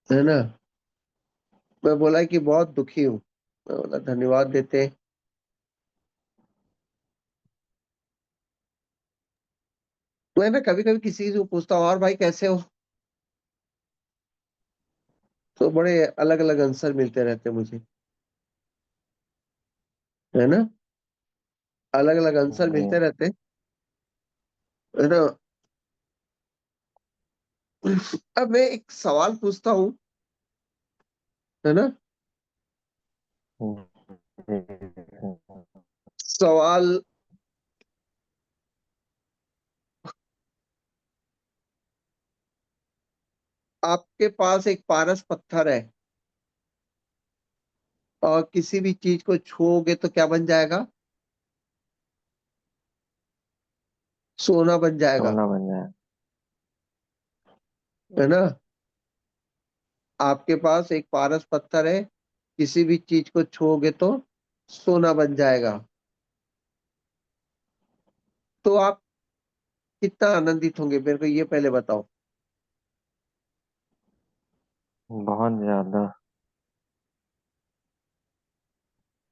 है ना। मैं बोला कि बहुत दुखी हूँ। मैं बोला धन्यवाद देते। मैं ना कभी कभी किसी से पूछता हूँ और भाई कैसे हो, तो बड़े अलग अलग आंसर मिलते रहते हैं मुझे, है ना। अलग अलग आंसर जी। मिलते रहते हैं, है ना। अब मैं एक सवाल पूछता हूँ, है ना। सवाल, आपके पास एक पारस पत्थर है और किसी भी चीज को छूओगे तो क्या बन जाएगा? सोना बन जाएगा, सोना बन जाए। है ना। आपके पास एक पारस पत्थर है, किसी भी चीज को छूओगे तो सोना बन जाएगा। तो आप कितना आनंदित होंगे, मेरे को ये पहले बताओ। बहुत ज्यादा।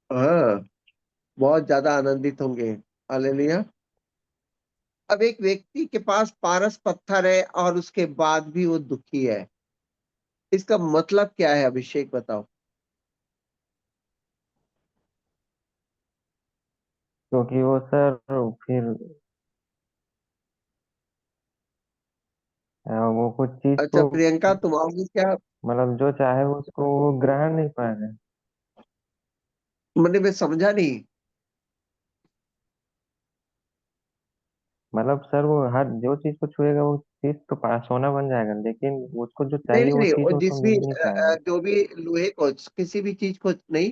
हाँ, बहुत ज्यादा आनंदित होंगे। हालेलुया। अब एक व्यक्ति के पास पारस पत्थर है और उसके बाद भी वो दुखी है, इसका मतलब क्या है? अभिषेक बताओ। क्योंकि वो सर फिर वो कुछ चीज अच्छा को प्रियंका, तुम आओगी क्या? मतलब जो चाहे वो उसको वो ग्रहण नहीं पा रहे। मैंने मैं समझा नहीं। मतलब सर वो हर जो चीज को छुएगा वो चीज तो सोना बन जाएगा, लेकिन उसको जो नहीं चाहिए नहीं वो नहीं, चीज और वो तो जिस भी मिल नहीं पाएगा। जो भी लोहे को, किसी भी चीज को नहीं,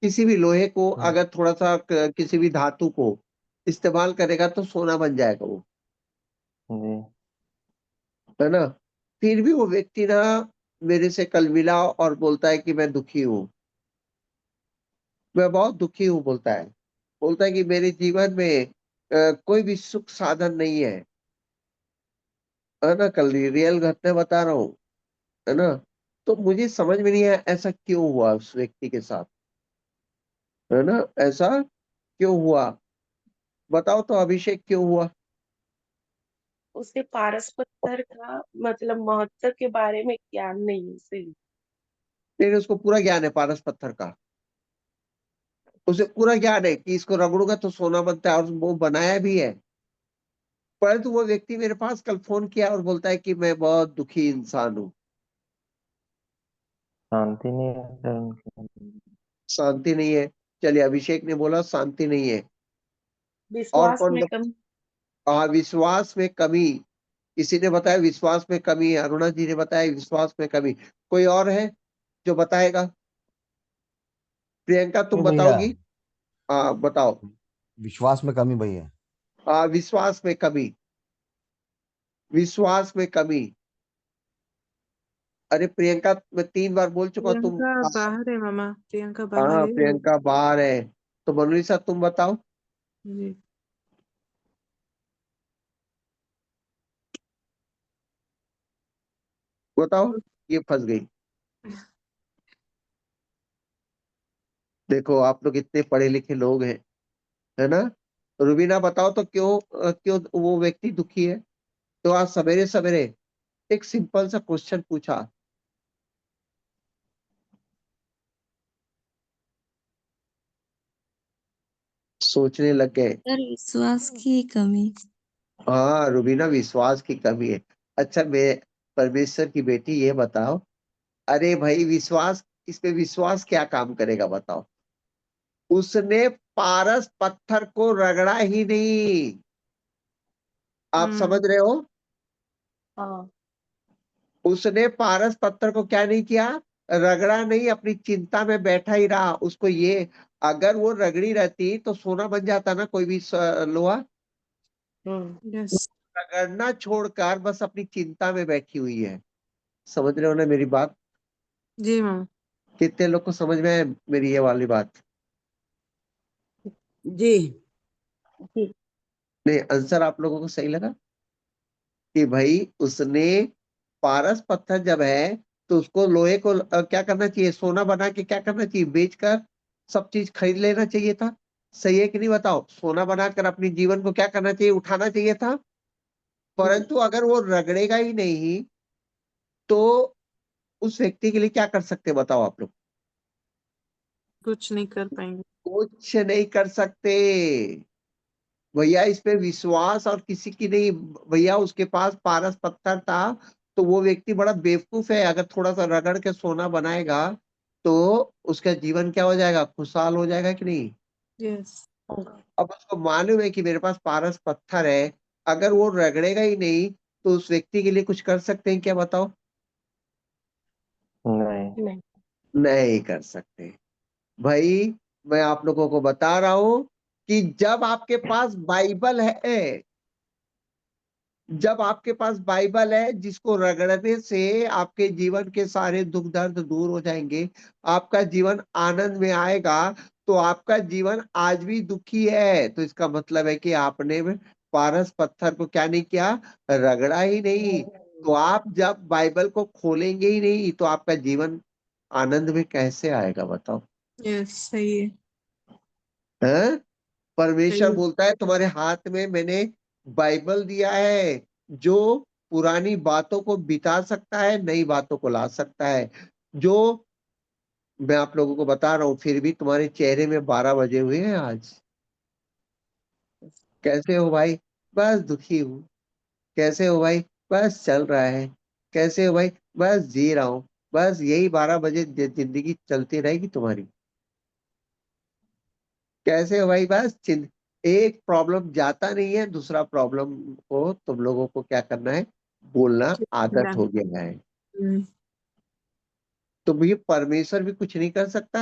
किसी भी लोहे को हम्म, अगर थोड़ा सा किसी भी धातु को इस्तेमाल करेगा तो सोना बन जाएगा वो, जी। है ना। फिर भी वो व्यक्ति ना मेरे से कल मिला और बोलता है कि मैं दुखी हूँ, मैं बहुत दुखी हूँ बोलता है। बोलता है कि मेरे जीवन में कोई भी सुख साधन नहीं है ना। कल रियल घटना बता रहा हूँ, है ना। तो मुझे समझ में नहीं आया ऐसा क्यों हुआ उस व्यक्ति के साथ, है ना। ऐसा क्यों हुआ? बताओ तो अभिषेक, क्यों हुआ? उसे पारस पत्थर का मतलब महत्व के बारे में ज्ञान नहीं है उसे। नहीं, उसको पूरा ज्ञान है पारस पत्थर का। उसे पूरा ज्ञान है कि इसको रगड़ूंगा तो सोना बनता है, और वो बनाया भी है। परंतु वो व्यक्ति मेरे पास कल फोन किया और बोलता है कि मैं बहुत दुखी इंसान हूँ। शांति नहीं है सर उनके। शांति नहीं है। चलिए, अभिषेक ने बोला शांति नहीं है। और विश्वास कौन में कम। विश्वास में कमी। किसी ने बताया विश्वास में कमी है, अरुणा जी ने बताया विश्वास में कमी। कोई और है जो बताएगा? प्रियंका तुम नहीं भैया, बताओगी? हाँ बताओ। विश्वास में कमी भैया। विश्वास में कमी, विश्वास में कमी। अरे प्रियंका, मैं 3 बार बोल चुका हूं, तुम। प्रियंका बाहर है मामा, प्रियंका बाहर हाँ, है वो। प्रियंका बाहर है। तो मनोलिसा तुम बताओ। जी। बताओ। ये फंस गई। देखो आप लोग इतने पढ़े लिखे लोग हैं, है ना। रुबीना बताओ तो क्यों क्यों वो व्यक्ति दुखी है? तो आज सवेरे सवेरे एक सिंपल सा क्वेश्चन पूछा, सोचने लग गए। सर विश्वास की कमी। हाँ रुबीना, विश्वास की कमी है। अच्छा, मैं परमेश्वर की बेटी ये बताओ, अरे भाई विश्वास, इस पे विश्वास क्या काम करेगा बताओ? उसने पारस पत्थर को रगड़ा ही नहीं। आप समझ हम्म। रहे हो? हाँ। उसने पारस पत्थर को क्या नहीं किया? रगड़ा नहीं, अपनी चिंता में बैठा ही रहा। उसको ये, अगर वो रगड़ी रहती तो सोना बन जाता ना कोई भी लोहा। हम्म। यस। रगड़ना छोड़कर बस अपनी चिंता में बैठी हुई है। समझ रहे हो ना मेरी बात? जी मामा। कितने लोग को समझ में है मेरी ये वाली बात? जी। जी। नहीं, आंसर आप लोगों को सही लगा कि भाई उसने, पारस पत्थर जब है तो उसको लोहे को क्या करना चाहिए, सोना बना के क्या करना चाहिए, बेचकर सब चीज खरीद लेना चाहिए था। सही है कि नहीं बताओ, सोना बनाकर अपनी जीवन को क्या करना चाहिए, उठाना चाहिए था। परंतु अगर वो रगड़ेगा ही नहीं तो उस व्यक्ति के लिए क्या कर सकते हैं बताओ आप लोग। कुछ नहीं कर पाएंगे। कुछ नहीं कर सकते भैया, इस पे विश्वास और किसी की नहीं। भैया उसके पास पारस पत्थर था, तो वो व्यक्ति बड़ा बेवकूफ है, अगर थोड़ा सा रगड़ के सोना बनाएगा तो उसका जीवन क्या हो जाएगा, खुशहाल हो जाएगा कि नहीं। यस। अब उसको मालूम है कि मेरे पास पारस पत्थर है, अगर वो रगड़ेगा ही नहीं तो उस व्यक्ति के लिए कुछ कर सकते हैं क्या बताओ। नहीं। नहीं। नहीं कर सकते भाई। मैं आप लोगों को बता रहा हूं कि जब आपके पास बाइबल है, जब आपके पास बाइबल है जिसको रगड़ने से आपके जीवन के सारे दुख दर्द दूर हो जाएंगे, आपका जीवन आनंद में आएगा, तो आपका जीवन आज भी दुखी है तो इसका मतलब है कि आपने पारस पत्थर को क्या नहीं किया, रगड़ा ही नहीं। तो आप जब बाइबल को खोलेंगे ही नहीं तो आपका जीवन आनंद में कैसे आएगा बताओ। यस, सही है। हैं? सही परमेश्वर है। बोलता है तुम्हारे हाथ में मैंने बाइबल दिया है, जो पुरानी बातों को बिता सकता है, नई बातों को ला सकता है। जो मैं आप लोगों को बता रहा हूँ, फिर भी तुम्हारे चेहरे में 12 बजे हुए हैं आज। कैसे हो भाई, बस दुखी हूँ। कैसे हो भाई, बस चल रहा है। कैसे हो भाई, बस जी रहा हूँ। बस यही 12 बजे जिंदगी चलती रहेगी तुम्हारी। कैसे हो भाई, बस एक प्रॉब्लम जाता नहीं है, दूसरा प्रॉब्लम को तुम लोगों को क्या करना है, बोलना चिल्ला। आदत हो गया है। हम्म। तो ये परमेश्वर भी कुछ नहीं कर सकता,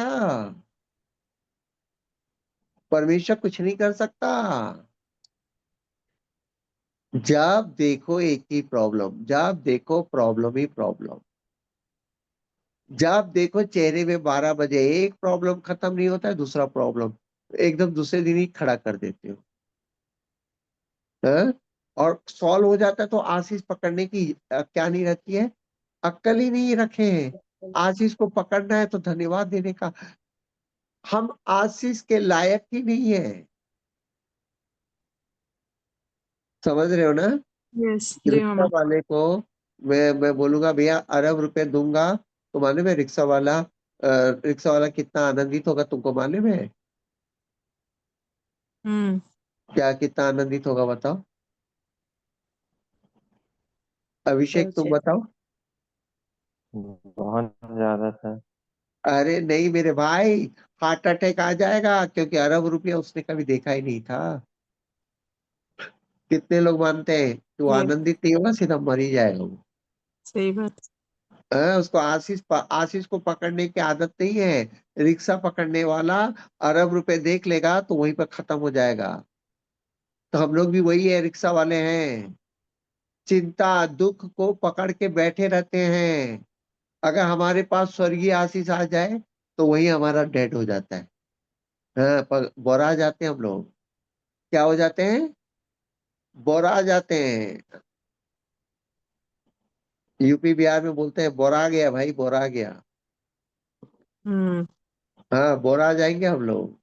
परमेश्वर कुछ नहीं कर सकता। जब देखो एक ही प्रॉब्लम, जब देखो प्रॉब्लम ही प्रॉब्लम। जब देखो चेहरे में 12 बजे, एक प्रॉब्लम खत्म नहीं होता है, दूसरा प्रॉब्लम एकदम दूसरे दिन ही खड़ा कर देते हो। हाँ? और सॉल्व हो जाता है तो आशीष पकड़ने की क्या नहीं रहती है, अक्ल ही नहीं रखे हैं। आशीष को पकड़ना है तो धन्यवाद देने का, हम आशीष के लायक ही नहीं है। समझ रहे हो ना। यस जी रिक्शा मामा। वाले को मैं बोलूंगा भैया अरब रुपए दूंगा, तो मालूम है रिक्शा वाला कितना आनंदित होगा, तुमको मालूम है हम्म। क्या, कितना आनंदित होगा बताओ। अभिषेक तुम मुझे बताओ। बहुत ज्यादा था। अरे नहीं मेरे भाई, हार्ट अटैक आ जाएगा, क्योंकि अरब रुपया उसने कभी देखा ही नहीं था। कितने लोग मानते हैं कि वो यस, आनंदित नहीं होगा, सीधा मर ही जाएगा वो। सही बात। उसको आशीष को पकड़ने की आदत नहीं है। रिक्शा पकड़ने वाला अरब रुपए देख लेगा तो वहीं पर खत्म हो जाएगा। तो हम लोग भी वही है, रिक्शा वाले हैं, चिंता दुख को पकड़ के बैठे रहते हैं। अगर हमारे पास स्वर्गीय आशीष आ जाए तो वही हमारा डेड हो जाता है। हाँ, बोरा जाते हैं हम लोग, क्या हो जाते हैं, बोरा जाते हैं। यूपी बिहार में बोलते हैं बोरा गया भाई, बोरा गया। हम्म। हाँ, बोरा जाएंगे हम लोग।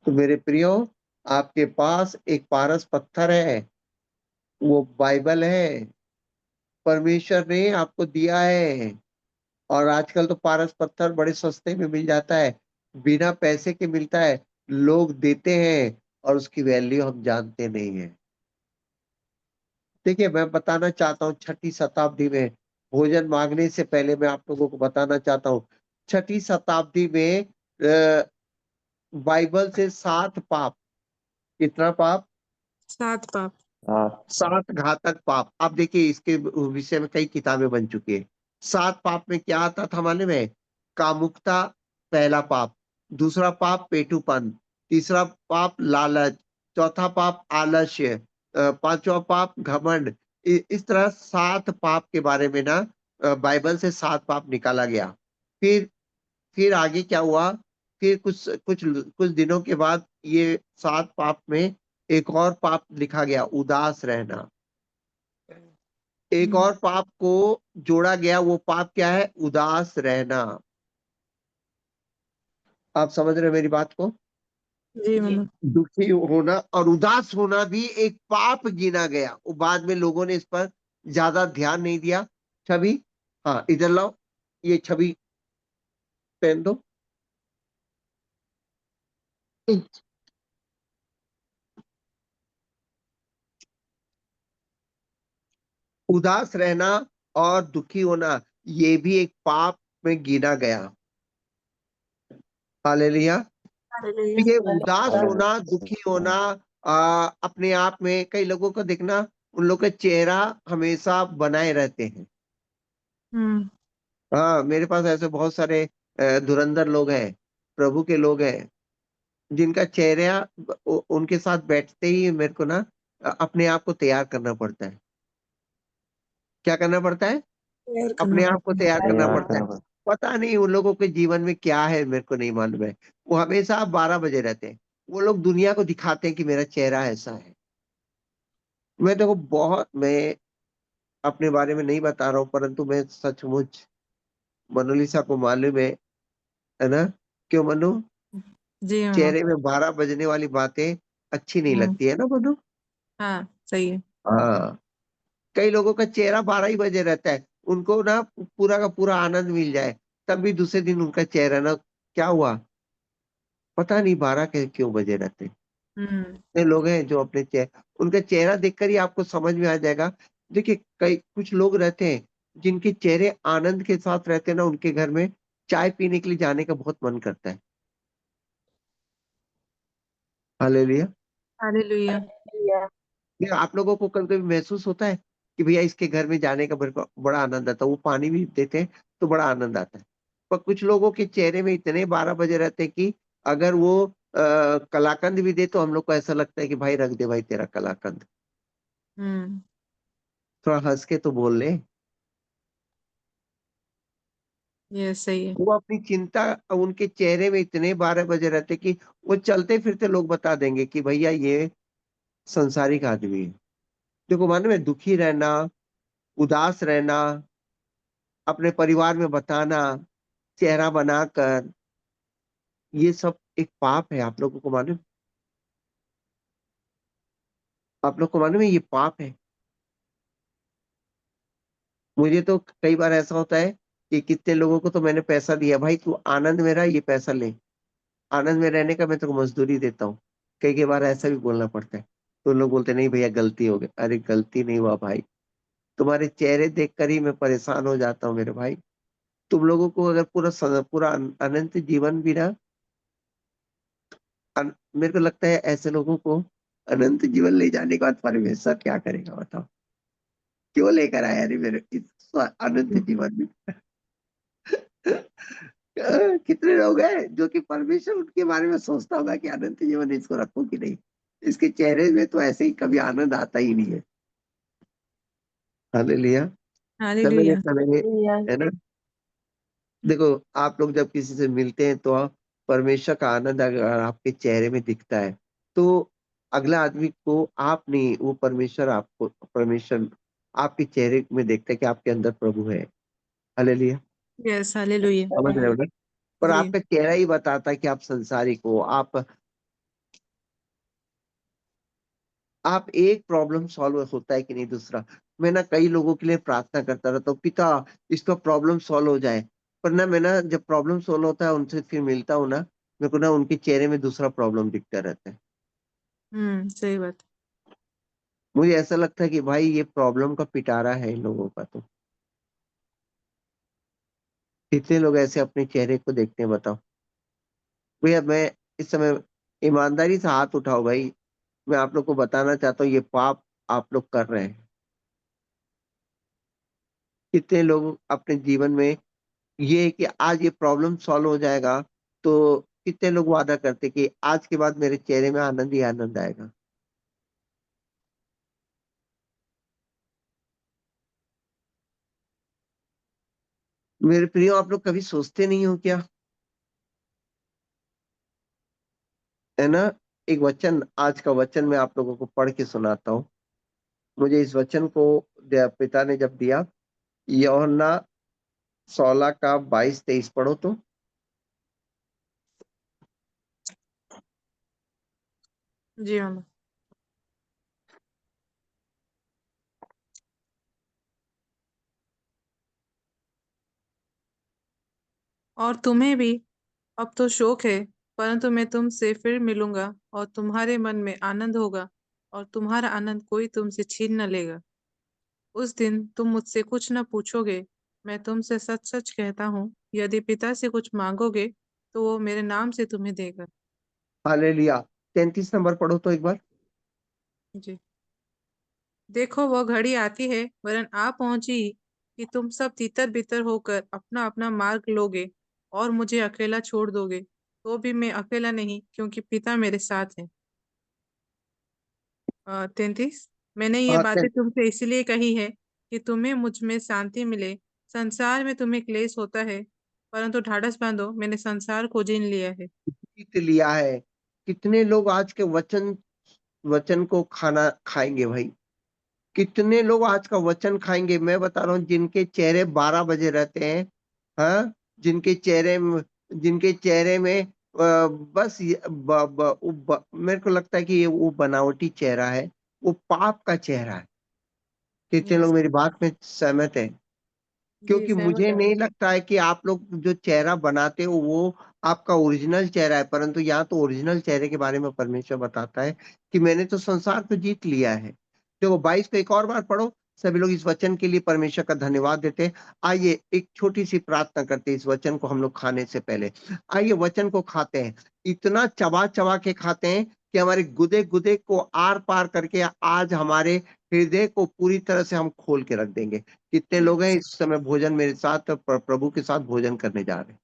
तो मेरे प्रियो, आपके पास एक पारस पत्थर है, वो बाइबल है, परमेश्वर ने आपको दिया है। और आजकल तो पारस पत्थर बड़े सस्ते में मिल जाता है, बिना पैसे के मिलता है, लोग देते हैं और उसकी वैल्यू हम जानते नहीं है। देखिए मैं बताना चाहता हूँ, छठी शताब्दी में, भोजन मांगने से पहले मैं आप लोगों को बताना चाहता हूँ, छठी शताब्दी में बाइबल से 7 पाप, कितना पाप, 7 पाप। 7 घातक पाप। आप देखिए इसके विषय में कई किताबें बन चुकी है। 7 पाप में क्या आता था मालूम है, कामुकता पहला पाप, दूसरा पाप पेटूपन, तीसरा पाप लालच, चौथा पाप आलस्य, पांचवा पाप घमंड। इस तरह 7 पाप के बारे में ना बाइबल से 7 पाप निकाला गया। फिर फिर आगे क्या हुआ, फिर कुछ कुछ कुछ दिनों के बाद ये 7 पाप में एक और पाप लिखा गया, उदास रहना। एक और पाप को जोड़ा गया, वो पाप क्या है? उदास रहना। आप समझ रहे हो मेरी बात को? जी जी मनु। दुखी होना और उदास होना भी एक पाप गिना गया। वो बाद में लोगों ने इस पर ज्यादा ध्यान नहीं दिया। छवि, हाँ इधर लाओ, ये छवि पहन दो। उदास रहना और दुखी होना, ये भी एक पाप में गिना गया। हालेलुया। हालेलुया। ये उदास हालेलुया। होना, दुखी होना, अपने आप में कई लोगों को देखना, उन लोग का चेहरा हमेशा बनाए रहते हैं। हम्म। हाँ, मेरे पास ऐसे बहुत सारे धुरंधर लोग हैं, प्रभु के लोग हैं, जिनका चेहरा उनके साथ बैठते ही मेरे को ना अपने आप को तैयार करना पड़ता है। क्या करना पड़ता है? प्रेयर करना अपने आप को पड़ता है। तैयार करना तैयार पड़ता है। करना पड़ता पता नहीं उन लोगों के जीवन में क्या है, मेरे को नहीं मालूम है। वो हमेशा 12 बजे रहते हैं। वो लोग दुनिया को दिखाते हैं कि मेरा चेहरा ऐसा है। मैं देखो, बहुत मैं अपने बारे में नहीं बता रहा हूँ, परंतु मैं सचमुच मोनालिसा को मालूम है ना? क्यों मनु? जी मनु। चेहरे में 12 बजने वाली बातें अच्छी नहीं हम्म। लगती है ना मनु? हाँ सही है। हाँ, कई लोगों का चेहरा 12 ही बजे रहता है। उनको ना पूरा का पूरा आनंद मिल जाए, तब भी दूसरे दिन उनका चेहरा ना, क्या हुआ पता नहीं, 12 के क्यों बजे रहते हैं। हम्म। इतने लोग हैं जो अपने चेहरा, उनका चेहरा देखकर ही आपको समझ में आ जाएगा। देखिए, कई कुछ लोग रहते हैं जिनके चेहरे आनंद के साथ रहते हैं ना, उनके घर में चाय पीने के लिए जाने का बहुत मन करता है। हालेलुया। हालेलुया। ये आप लोगों को कभी कभी महसूस होता है कि भैया इसके घर में जाने का मेरे को बड़ा आनंद आता है, वो पानी भी देते हैं तो बड़ा आनंद आता है। पर कुछ लोगों के चेहरे में इतने 12 बजे रहते हैं कि अगर वो कलाकंद भी दे तो हम लोग को ऐसा लगता है कि भाई रख दे भाई तेरा कलाकंद, हम्म। थोड़ा हंस के तो बोल ले। ये सही है। वो अपनी चिंता, उनके चेहरे में इतने 12 बजे रहते कि वो चलते फिरते लोग बता देंगे कि भैया ये संसारिक आदमी है। देखो, मालूम है, दुखी रहना, उदास रहना, अपने परिवार में बताना, चेहरा बनाकर, ये सब एक पाप है। आप लोगों को मालूम? आप लोग को मालूम है ये पाप है? मुझे तो कई बार ऐसा होता है कि कितने लोगों को तो मैंने पैसा दिया, भाई तू आनंद में रह, ये पैसा ले, आनंद में रहने का मैं तेरे को मजदूरी देता हूँ। कई कई बार ऐसा भी बोलना पड़ता है, तो लोग बोलते नहीं भैया गलती हो गई। अरे गलती नहीं हुआ भाई, तुम्हारे चेहरे देखकर ही मैं परेशान हो जाता हूँ मेरे भाई। तुम लोगों को अगर पूरा अनंत जीवन भी ना, मेरे को लगता है ऐसे लोगों को अनंत जीवन ले जाने के बाद परमेश्वर क्या करेगा बताओ? क्यों लेकर आया रे मेरे इस अनंत जीवन में? कितने लोग हैं जो कि परमेश्वर उनके बारे में सोचता होगा कि अनंत जीवन इसको रखो कि नहीं। इसके चेहरे में तो ऐसे ही कभी आनंद आता ही नहीं है। हालेलुया। समय हालेलुया। समय है ना? देखो, आप लोग जब किसी से मिलते हैं तो परमेश्वर का आनंद अगर आपके चेहरे में दिखता है, तो अगला आदमी को आप नहीं, वो परमेश्वर आपके चेहरे में देखता है कि आपके अंदर प्रभु है। हालेलुया। Yes hallelujah. समझ रहे हो ना? पर जी। आपका चेहरा ही बताता है कि आप संसारिक हो। आप एक प्रॉब्लम सॉल्व होता है कि नहीं दूसरा। मैं ना कई लोगों के लिए प्रार्थना करता रहता हूँ, पिता इसका प्रॉब्लम सॉल्व हो जाए। पर ना मैं ना जब प्रॉब्लम सॉल्व होता है उनसे फिर मिलता हूँ ना, मेरे को ना उनके चेहरे में दूसरा प्रॉब्लम दिखता रहता है। सही बात। मुझे ऐसा लगता है कि भाई ये प्रॉब्लम का पिटारा है इन लोगों का। तो कितने लोग ऐसे अपने चेहरे को देखते हैं बताओ? भैया मैं इस समय ईमानदारी से हाथ उठाओ भाई, मैं आप लोग को बताना चाहता हूँ ये पाप आप लोग कर रहे हैं। कितने लोग अपने जीवन में ये है कि आज ये प्रॉब्लम सॉल्व हो जाएगा, तो कितने लोग वादा करते कि आज के बाद मेरे चेहरे में आनंद ही आनंद आएगा। मेरे प्रियो, आप लोग कभी सोचते नहीं हो क्या? है ना? एक वचन, आज का वचन मैं आप लोगों को पढ़ के सुनाता हूँ। मुझे इस वचन को पिता ने जब दिया, यूहन्ना 16 का 22-23 पढ़ो तो। जी मामा। और तुम्हें भी अब तो शोक है, परंतु मैं तुमसे फिर मिलूंगा और तुम्हारे मन में आनंद होगा और तुम्हारा आनंद कोई तुमसे छीन न लेगा। उस दिन तुम मुझसे कुछ न पूछोगे। मैं तुमसे सच सच कहता हूँ, यदि पिता से कुछ मांगोगे तो वो मेरे नाम से तुम्हें देगा। हालेलुया। 33 नंबर पढ़ो तो एक बार। जी। देखो वह घड़ी आती है, वरन आ पहुंची कि तुम सब तितर बितर होकर अपना अपना मार्ग लोगे और मुझे अकेला छोड़ दोगे। तो भी मैं अकेला नहीं, क्योंकि पिता मेरे साथ है। 33। मैंने ये हाँ, बातें तुमसे इसलिए कही है कि तुम्हें मुझ में शांति मिले। संसार में तुम्हें क्लेश होता है, परंतु ढाढ़स बांधो, मैंने संसार को जीत लिया है। जीत लिया है। कितने लोग आज के वचन वचन को खाना खाएंगे भाई? कितने लोग आज का वचन खाएंगे? मैं बता रहा हूँ, जिनके चेहरे 12 बजे रहते हैं, हाँ, जिनके चेहरे में बस मेरे को लगता है कि ये वो बनावटी चेहरा है, वो पाप का चेहरा है। कितने यस। लोग मेरी बात में सहमत हैं? जी क्योंकि सहमत मुझे है। नहीं लगता है कि आप लोग जो चेहरा बनाते हो वो आपका ओरिजिनल चेहरा है, परंतु यहाँ तो ओरिजिनल चेहरे के बारे में परमेश्वर बताता है कि मैंने तो संसार को जीत लिया है। देखो 22 को एक और बार पढ़ो। सभी लोग इस वचन के लिए परमेश्वर का धन्यवाद देते हैं। आइए एक छोटी सी प्रार्थना करते हैं इस वचन को हम लोग खाने से पहले। आइए वचन को खाते हैं, इतना चबा चबा के खाते हैं कि हमारे गुदे गुदे को आर पार करके आज हमारे हृदय को पूरी तरह से हम खोल के रख देंगे। कितने लोग हैं यस। इस समय भोजन मेरे साथ प्रभु के साथ भोजन करने जा रहे हैं?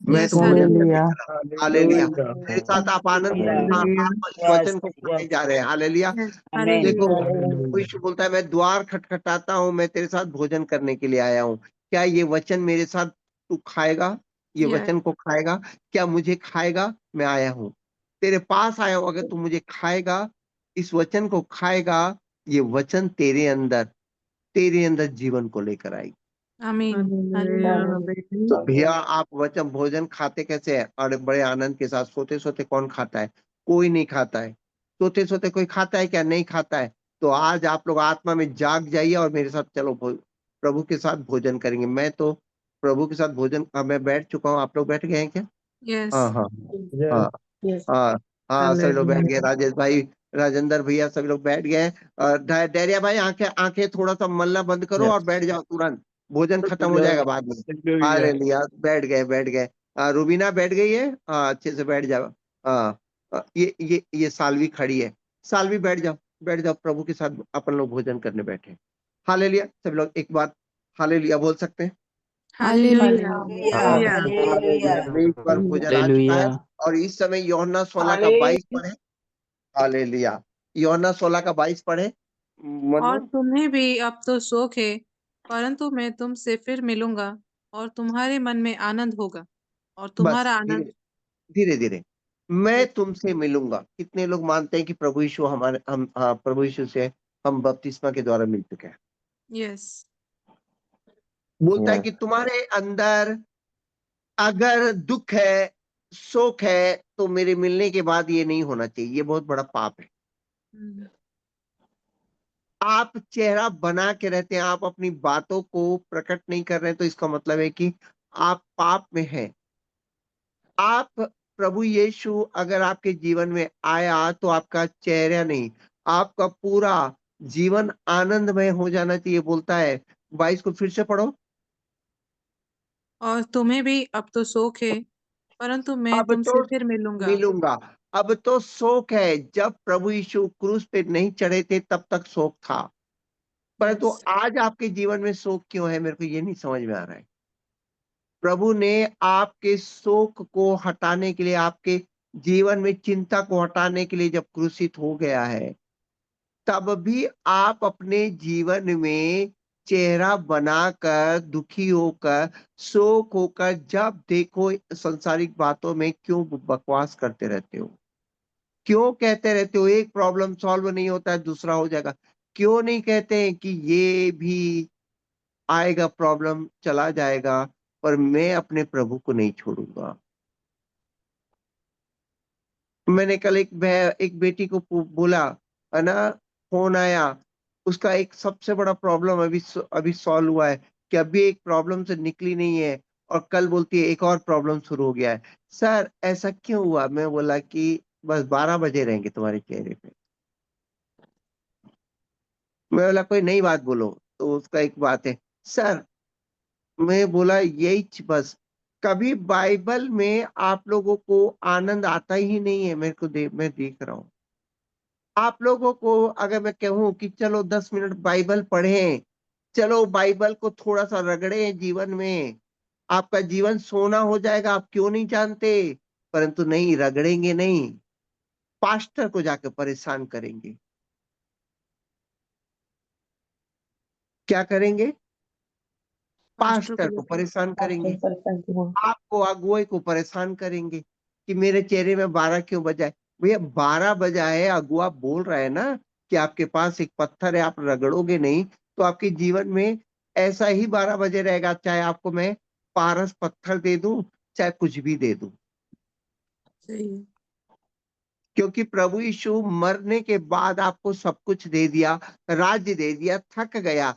मैं तो यस। भोजन हालेलुया। करने हालेलुया। जा रहा हूँ। हालेलुया। Hallelujah. मेरे साथ आप आनंद हालेलुया। आप इस Yes, वचन को खाने yes. जा रहे हैं। हालेलुया। यस। Amen. देखो हालेलुया। Hallelujah. यीशु बोलता है, मैं द्वार खटखटाता हूँ, मैं तेरे साथ भोजन करने के लिए आया हूँ। क्या ये वचन मेरे साथ तू खाएगा? ये यस। वचन को खाएगा? क्या मुझे खाएगा? मैं आया हूँ, तेरे पास आया हूँ। अगर तू मुझे खाएगा, इस वचन को खाएगा, ये वचन तेरे अंदर जीवन को लेकर आएगी। आमीन। हालेलुया। हालेलुया। तो भैया आप वचन भोजन खाते कैसे हैं? और बड़े आनंद के साथ। सोते सोते कौन खाता है? कोई नहीं खाता है। सोते सोते कोई खाता है क्या? नहीं खाता है। तो आज आप लोग आत्मा में जाग जाइए और मेरे साथ चलो प्रभु के साथ भोजन करेंगे। मैं तो प्रभु के साथ भोजन मैं बैठ चुका हूँ। आप लोग बैठ गए हैं क्या? यस। हाँ हाँ Yes. हाँ यस। हाँ हाँ, सभी लोग बैठ गए। हालेलुया। राजेश भाई, राजेंद्र भैया, सभी लोग बैठ गए हैं। और डैरिया भाई, आंखें आंखें थोड़ा सा मलना बंद करो और Yes. बैठ जाओ तुरंत। भोजन खत्म हो Hallelujah. जाएगा बाद में। Hallelujah. हालेलुया। बैठ गए बैठ गए। रुबीना बैठ गई है। हाँ, अच्छे से बैठ जाओ। हाँ, ये सालवी खड़ी है। सालवी बैठ जाओ, बैठ जाओ। प्रभु के साथ अपन लोग भोजन करने बैठे। हालेलुया। सभी लोग एक बार हालेलुया बोल सकते हैं? Hallelujah. Hallelujah. Hallelujah. Hallelujah. Hallelujah. परमेश्वर भोजन आ चुका है। और इस समय यूहन्ना 16 का 22 पढ़े। हालेलुया। यूहन्ना 16 का 22 पढ़े और मनु। तुम्हें भी अब तो शोक है, परंतु मैं तुमसे फिर मिलूंगा और तुम्हारे मन में आनंद होगा और बस तुम्हारा धीरे आनंद। धीरे धीरे मैं यस। तुमसे मिलूंगा। कितने लोग मानते हैं कि प्रभु यीशु हमारे हम प्रभु यीशु से हम बपतिस्मा के द्वारा मिल चुके हैं? यस। बोलता है यस। कि तुम्हारे अंदर अगर दुख है, शोक है, तो मेरे मिलने के बाद ये नहीं होना चाहिए। ये बहुत बड़ा पाप है। हम्म। आप चेहरा बना के रहते हैं, आप अपनी बातों को प्रकट नहीं कर रहे हैं, तो इसका मतलब है कि आप पाप में हैं। आप प्रभु यीशु अगर आपके जीवन में आया तो आपका चेहरा नहीं, आपका पूरा जीवन आनंदमय हो जाना चाहिए। बोलता है 22 को फिर से पढ़ो। और तुम्हें भी अब तो शोक है, परंतु मैं अब तुमसे तो फिर मिलूंगा। मिलूंगा। अब तो शोक है। जब प्रभु यीशु क्रूस पे नहीं चढ़े थे तब तक शोक था, परंतु यस। आज आपके जीवन में शोक क्यों है? मेरे को ये नहीं समझ में आ रहा है। प्रभु ने आपके शोक को हटाने के लिए, आपके जीवन में चिंता को हटाने के लिए जब क्रूसित हो गया है, तब भी आप अपने जीवन में चेहरा बनाकर, दुखी होकर, शोक होकर, जब देखो संसारिक बातों में क्यों बकवास करते रहते हो? क्यों कहते रहते हो एक प्रॉब्लम सॉल्व नहीं होता है दूसरा हो जाएगा? क्यों नहीं कहते हैं कि ये भी आएगा, प्रॉब्लम चला जाएगा, पर मैं अपने प्रभु को नहीं छोड़ूंगा। मैंने कल एक बेटी को बोला, है ना, फोन आया, उसका एक सबसे बड़ा प्रॉब्लम अभी सॉल्व हुआ है, कि अभी एक प्रॉब्लम से निकली नहीं है, और कल बोलती है एक और प्रॉब्लम शुरू हो गया है। सर ऐसा क्यों हुआ? मैं बोला कि बस 12 बजे रहेंगे तुम्हारे चेहरे पे। मैं बोला कोई नई बात बोलो, तो उसका एक बात है सर। मैं बोला यही बस, कभी बाइबल में आप लोगों को आनंद आता ही नहीं है, मैं देख रहा हूँ। आप लोगों को अगर मैं कहूं कि चलो 10 मिनट बाइबल पढ़ें, चलो बाइबल को थोड़ा सा रगड़े जीवन में, आपका जीवन सोना हो जाएगा, आप क्यों नहीं जानते? परंतु नहीं, रगड़ेंगे नहीं, पास्टर को जाकर परेशान करेंगे। क्या करेंगे? पास्टर को पास्टर को लेकर परेशान करेंगे, आपको अगुवाई को परेशान करेंगे कि मेरे चेहरे में 12 क्यों बजा है। भैया 12 बजा है, अगुआ बोल रहा है ना कि आपके पास एक पत्थर है, आप रगड़ोगे नहीं तो आपके जीवन में ऐसा ही 12 बजे रहेगा, चाहे आपको मैं पारस पत्थर दे दूं, चाहे कुछ भी दे दूं। सही है। क्योंकि प्रभु यीशु मरने के बाद आपको सब कुछ दे दिया, राज्य दे दिया, थक गया,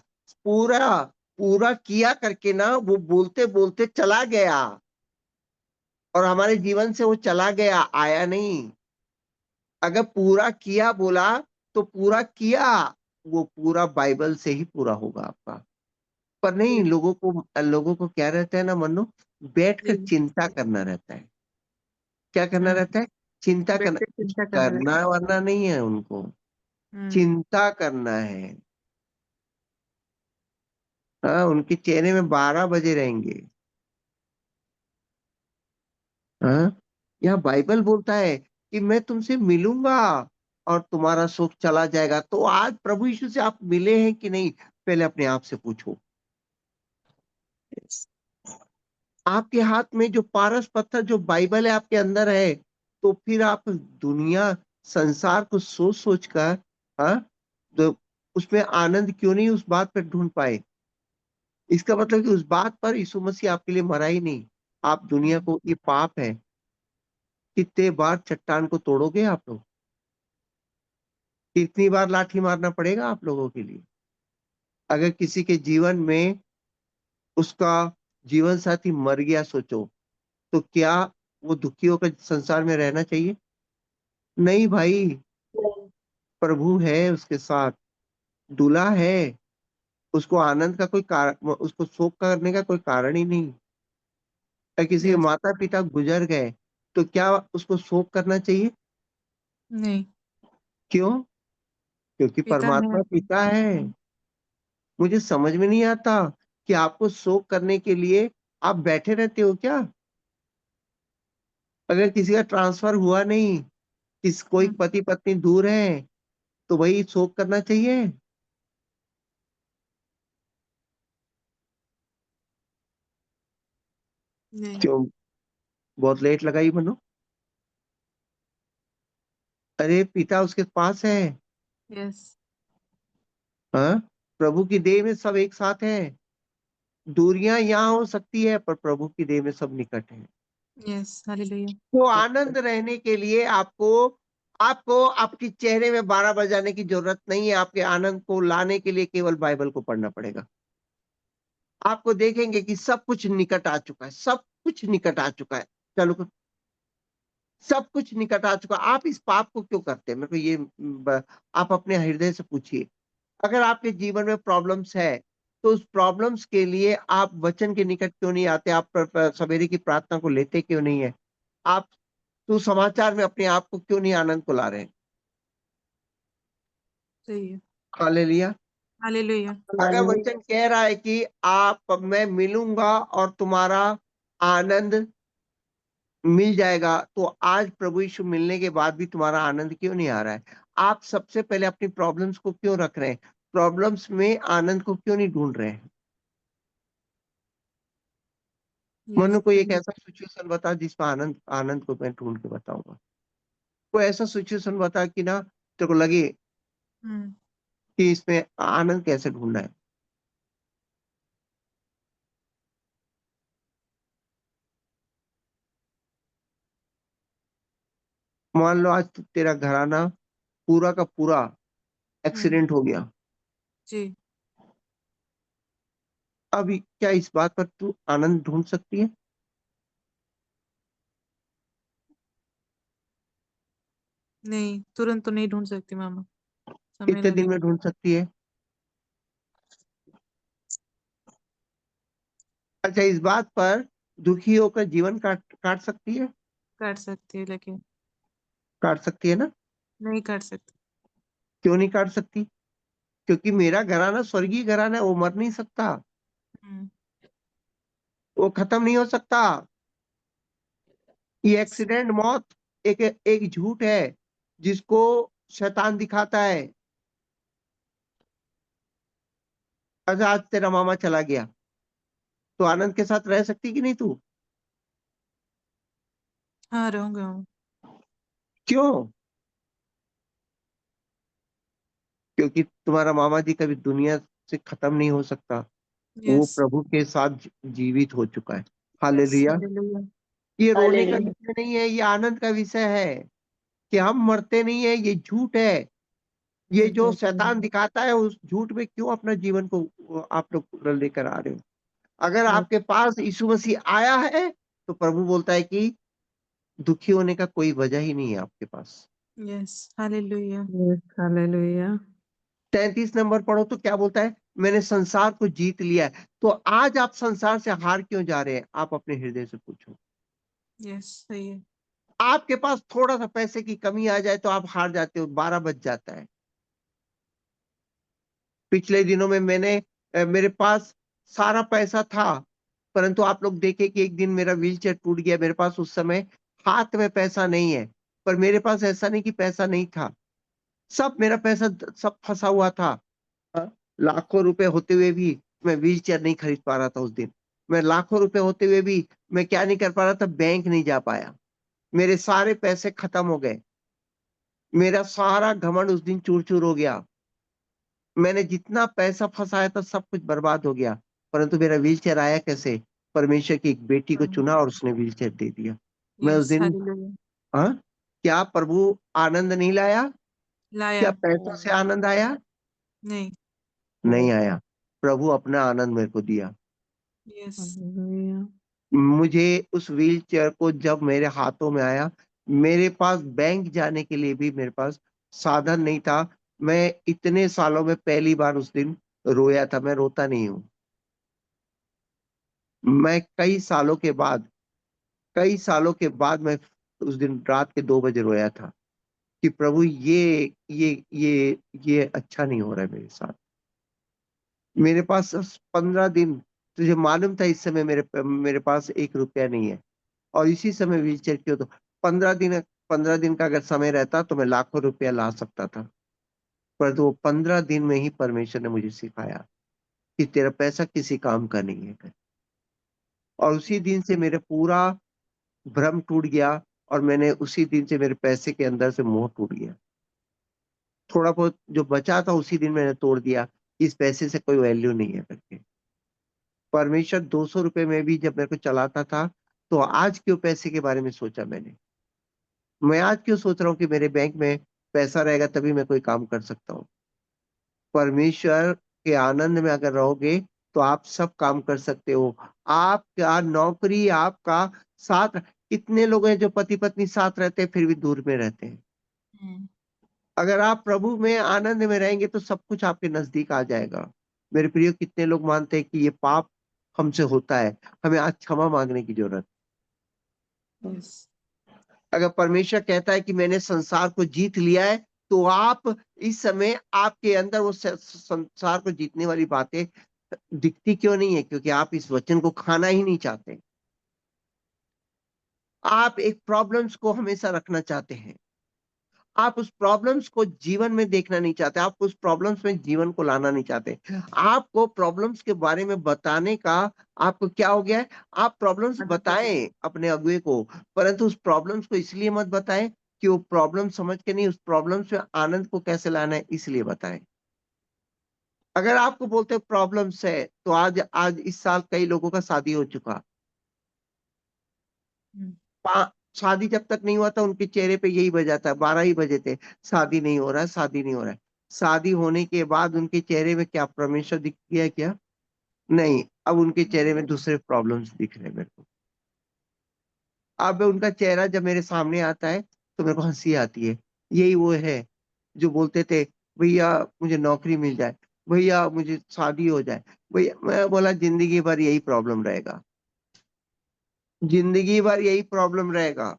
पूरा पूरा किया करके ना वो बोलते बोलते चला गया, और हमारे जीवन से वो चला गया, आया नहीं। अगर पूरा किया बोला तो पूरा किया, वो पूरा बाइबल से ही पूरा होगा आपका। पर नहीं, जी लोगों को क्या रहता है ना मनो, बैठकर जी। चिंता करना रहता है। क्या करना हम्म। रहता है? चिंता बैठ करना। के चिंता करना रहता करना वरना नहीं है उनको, है। हम्म। चिंता करना है। हाँ, उनके चेहरे में 12 बजे रहेंगे। हाँ, यहाँ बाइबल बोलता है कि मैं तुमसे मिलूंगा और तुम्हारा सुख चला जाएगा। तो आज प्रभु यीशु से आप मिले हैं कि नहीं, पहले अपने आप से पूछो। Yes. आपके हाथ में जो पारस पत्थर, जो बाइबल है आपके अंदर है, तो फिर आप दुनिया संसार को सोच सोच कर, हाँ, तो उसमें आनंद क्यों नहीं उस बात पर ढूंढ पाए? इसका मतलब कि उस बात पर यीशु मसीह आपके लिए मरा ही नहीं। आप दुनिया को, ये पाप है, कितने बार चट्टान को तोड़ोगे आप लोग? कितनी बार लाठी मारना पड़ेगा आप लोगों के लिए? अगर किसी के जीवन में उसका जीवन साथी मर गया, सोचो, तो क्या वो दुखी होकर संसार में रहना चाहिए? नहीं भाई, प्रभु है उसके साथ, दूल्हा है, उसको आनंद का कोई कारण, उसको शोक करने का कोई कारण ही नहीं। अगर किसी के यस। माता पिता गुजर गए, तो क्या उसको शोक करना चाहिए? नहीं। क्यों? क्योंकि पिता है। परमात्मा पिता है। मुझे समझ में नहीं आता कि आपको शोक करने के लिए आप बैठे रहते हो क्या? अगर किसी का ट्रांसफर हुआ नहीं, कोई हम्म। पति पत्नी दूर है, तो वही शोक करना चाहिए? नहीं। क्यों? बहुत लेट लगाई मनो। अरे पिता उसके पास है। यस। हाँ, प्रभु की देह में सब एक साथ है। दूरियां यहाँ हो सकती है, पर प्रभु की देह में सब निकट है। यस। हालेलुया। तो आनंद रहने के लिए आपको आपको आपके चेहरे में 12 बजाने की जरूरत नहीं है। आपके आनंद को लाने के लिए केवल बाइबल को पढ़ना पड़ेगा। आपको देखेंगे कि सब कुछ निकट आ चुका है, सब कुछ निकट आ चुका है। चलो, सब कुछ निकट आ चुका। आप इस पाप को क्यों करते हैं? मेरे को ये आप अपने हृदय से पूछिए। अगर आपके जीवन में प्रॉब्लम्स है, तो उस प्रॉब्लम्स के लिए आप वचन के निकट क्यों नहीं आते? आप सवेरे की प्रार्थना को लेते क्यों नहीं है? आप सुसमाचार में अपने आप को क्यों नहीं आनंद को ला रहे हैं? सही है। हालेलुया। हालेलुया। अगर वचन कह रहा है कि आप, मैं मिलूंगा और तुम्हारा आनंद मिल जाएगा, तो आज प्रभु यीशु मिलने के बाद भी तुम्हारा आनंद क्यों नहीं आ रहा है? आप सबसे पहले अपनी प्रॉब्लम्स को क्यों रख रहे हैं? प्रॉब्लम्स में आनंद को क्यों नहीं ढूंढ रहे हैं? यस। मनु कोई एक ऐसा सिचुएशन बता जिसमें आनंद आनंद को मैं ढूंढ के बताऊंगा। कोई ऐसा सिचुएशन बता कि ना तेरे को लगे हम्म। कि इसमें आनंद कैसे ढूंढना है। मान लो आज तेरा घराना पूरा का पूरा एक्सीडेंट हो गया, जी अभी क्या इस बात पर तू आनंद ढूंढ सकती है? नहीं, तुरंत तो नहीं ढूंढ सकती मामा, समय कितने दिन में लगेगा। ढूंढ सकती है? अच्छा, इस बात पर दुखी होकर जीवन काट काट सकती है? काट सकती है लेकिन काट सकती है ना? नहीं काट सकती। क्यों नहीं काट सकती? क्योंकि मेरा घराना स्वर्गीय घराना है, वो मर नहीं सकता, हम्म, वो खत्म नहीं हो सकता। ये एक्सीडेंट, मौत एक एक झूठ है जिसको शैतान दिखाता है। अच्छा, आज तेरा मामा चला गया तो आनंद के साथ रह सकती कि नहीं तू? हाँ रहूंगे मामा। क्यों? क्योंकि तुम्हारा मामा जी कभी दुनिया से खत्म नहीं हो सकता, वो यस प्रभु के साथ जीवित हो चुका है। Yes hallelujah. हालेलुया। ये रोने का हालेलुया। विषय नहीं है, ये आनंद का विषय है कि हम मरते नहीं है, ये झूठ है। ये जो शैतान दिखाता है उस झूठ में क्यों अपना जीवन को आप लोग लेकर आ रहे हो? अगर आपके पास यीशु मसीह आया है तो प्रभु बोलता है कि दुखी होने का कोई वजह ही नहीं है आपके पास। Yes hallelujah. Yes hallelujah. 33 number पढ़ो तो क्या बोलता है? मैंने संसार को जीत लिया है। तो आज आप संसार से हार क्यों जा रहे हैं? आप अपने हृदय से पूछो। यस सही है। आपके पास थोड़ा सा पैसे की कमी आ जाए तो आप हार जाते हो, 12 बज जाता है। पिछले दिनों में मेरे पास सारा पैसा था, परंतु आप लोग देखे कि एक दिन मेरा व्हीलचेयर टूट गया। मेरे पास उस समय हाथ में पैसा नहीं है, पर मेरे पास ऐसा नहीं कि पैसा नहीं था, सब मेरा पैसा सब फंसा हुआ था। हाँ, लाखों रुपए होते हुए भी मैं व्हीलचेयर नहीं खरीद पा रहा था उस दिन। मैं लाखों रुपए होते हुए भी मैं क्या नहीं कर पा रहा था, बैंक नहीं जा पाया। मेरे सारे पैसे खत्म हो गए, मेरा सारा घमंड उस दिन चूर चूर हो गया। मैंने जितना पैसा फंसाया था सब कुछ बर्बाद हो गया, परंतु मेरा व्हीलचेयर आया कैसे? परमेश्वर की एक बेटी को चुना और उसने व्हीलचेयर दे दिया। मैं उस यस दिन, हालेलुया। हाँ, क्या प्रभु आनंद नहीं लाया? क्या लाया। पैसों से आनंद आया? नहीं। नहीं आया। प्रभु अपना आनंद मेरे को दिया। Yes hallelujah. मुझे उस व्हीलचेयर को जब मेरे हाथों में आया, मेरे पास बैंक जाने के लिए भी मेरे पास साधन नहीं था। मैं इतने सालों में पहली बार उस दिन रोया था। मैं रोता नहीं हूँ। मैं कई सालों के बाद मैं उस दिन रात के 2 बजे रोया था कि प्रभु ये अच्छा नहीं हो रहा है मेरे साथ। मेरे पास 15 दिन, तुझे मालूम था इस समय मेरे पास 1 रुपया नहीं है, और इसी समय व्हीलचेयर क्यों? तो 15 दिन का अगर समय रहता तो मैं लाखों रुपया ला सकता था। पर वो 15 दिन में ही परमेश्वर ने मुझे सिखाया कि तेरा पैसा किसी काम का नहीं है। और उसी दिन से मेरा पूरा भ्रम टूट गया, और मैंने उसी दिन से मेरे पैसे के अंदर से मोह टूट गया। थोड़ा बहुत जो बचा था उसी दिन मैंने तोड़ दिया, इस पैसे से कोई वैल्यू नहीं है करके। परमेश्वर 200 रुपए में भी जब मेरे को चलाता था, तो आज क्यों पैसे के बारे में सोचा मैंने? मैं आज क्यों सोच रहा हूँ कि मेरे बैंक में पैसा रहेगा तभी मैं कोई काम कर सकता हूँ? परमेश्वर के आनंद में अगर रहोगे तो आप सब काम कर सकते हो। आपका नौकरी आपका साथ, कितने लोग हैं जो पति पत्नी साथ रहते हैं फिर भी दूर में रहते हैं? हम्म, अगर आप प्रभु में आनंद में रहेंगे तो सब कुछ आपके नजदीक आ जाएगा। मेरे प्रियो, कितने लोग मानते हैं कि ये पाप हमसे होता है, हमें आज क्षमा मांगने की जरूरत। यस अगर परमेश्वर कहता है कि मैंने संसार को जीत लिया है, तो आप इस समय आपके अंदर वो संसार को जीतने वाली बातें दिखती क्यों नहीं है? क्योंकि आप इस वचन को खाना ही नहीं चाहते। आप एक प्रॉब्लम्स को हमेशा रखना चाहते हैं। आप उस प्रॉब्लम्स को जीवन में देखना नहीं चाहते, आप उस प्रॉब्लम्स में जीवन को लाना नहीं चाहते। आपको प्रॉब्लम्स के बारे में बताने का, आपको क्या हो गया है? आप प्रॉब्लम्स बताएं अपने अगुए को, परंतु उस प्रॉब्लम्स को इसलिए मत बताएं कि वो प्रॉब्लम समझ के नहीं, उस प्रॉब्लम्स में आनंद को कैसे लाना है इसलिए बताएं। अगर आपको बोलते प्रॉब्लम्स है, तो आज आज इस साल कई लोगों का शादी हो चुका। हम्म, शादी जब तक नहीं हुआ था उनके चेहरे पे यही वजह था, 12 ही बजे थे, शादी नहीं हो रहा है, शादी नहीं हो रहा है। शादी होने के बाद उनके चेहरे में क्या परमेश्वर दिख गया क्या? नहीं, अब उनके चेहरे में दूसरे प्रॉब्लम्स दिख रहे हैं मेरे को। अब उनका चेहरा जब मेरे सामने आता है तो मेरे को हंसी आती है। यही वो है जो बोलते थे, भैया मुझे नौकरी मिल जाए, भैया मुझे शादी हो जाए। भैया मैं बोला जिंदगी भर यही प्रॉब्लम रहेगा, जिंदगी भर यही प्रॉब्लम रहेगा।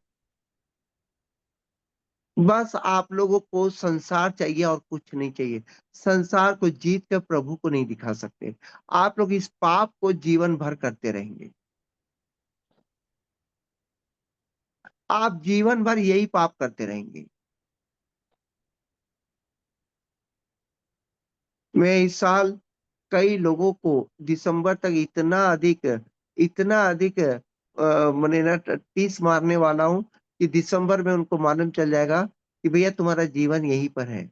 बस आप लोगों को संसार चाहिए और कुछ नहीं चाहिए। संसार को जीत कर प्रभु को नहीं दिखा सकते। आप लोग इस पाप को जीवन भर करते रहेंगे। आप जीवन भर यही पाप करते रहेंगे। मैं इस साल कई लोगों को दिसंबर तक इतना अधिक मैंने ना टीस मारने वाला हूं कि दिसंबर में उनको मालूम चल जाएगा कि भैया तुम्हारा जीवन यहीं पर है,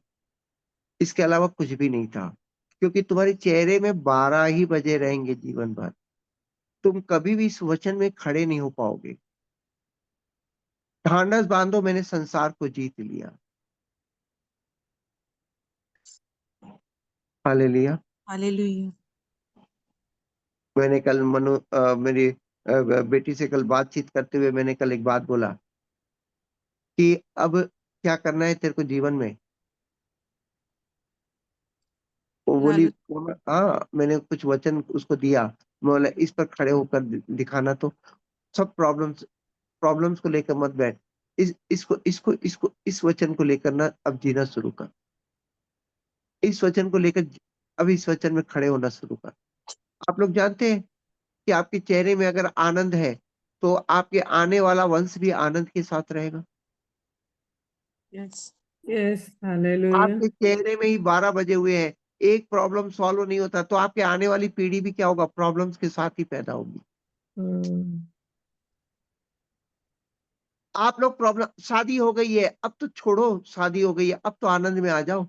इसके अलावा कुछ भी नहीं था। क्योंकि तुम्हारे चेहरे में 12 ही बजे रहेंगे जीवन भर। तुम कभी भी इस वचन में खड़े नहीं हो पाओगे। ढांढस बांधो, मैंने संसार को जीत लिया। हालेलुया। हालेलुया। मैंने कल मेरी बेटी से कल बातचीत करते हुए मैंने कल एक बात बोला कि अब क्या करना है तेरे को जीवन में। वो बोली, लालच। हाँ मैंने कुछ वचन उसको दिया। मैं बोला इस पर खड़े होकर दिखाना। तो सब प्रॉब्लम्स प्रॉब्लम्स को लेकर मत बैठ, इसको इस वचन को लेकर ना अब जीना शुरू कर। इस वचन को लेकर अब इस वचन में खड़े होना शुरू कर। आप लोग जानते हैं कि आपके चेहरे में अगर आनंद है तो आपके आने वाला वंश भी आनंद के साथ रहेगा। यस। Yes hallelujah. आपके चेहरे में ही 12 बजे हुए हैं, एक प्रॉब्लम सॉल्व नहीं होता, तो आपके आने वाली पीढ़ी भी क्या होगा, प्रॉब्लम्स के साथ ही पैदा होगी। हम्म, आप लोग प्रॉब्लम, शादी हो गई है अब तो छोड़ो, शादी हो गई है अब तो आनंद में आ जाओ।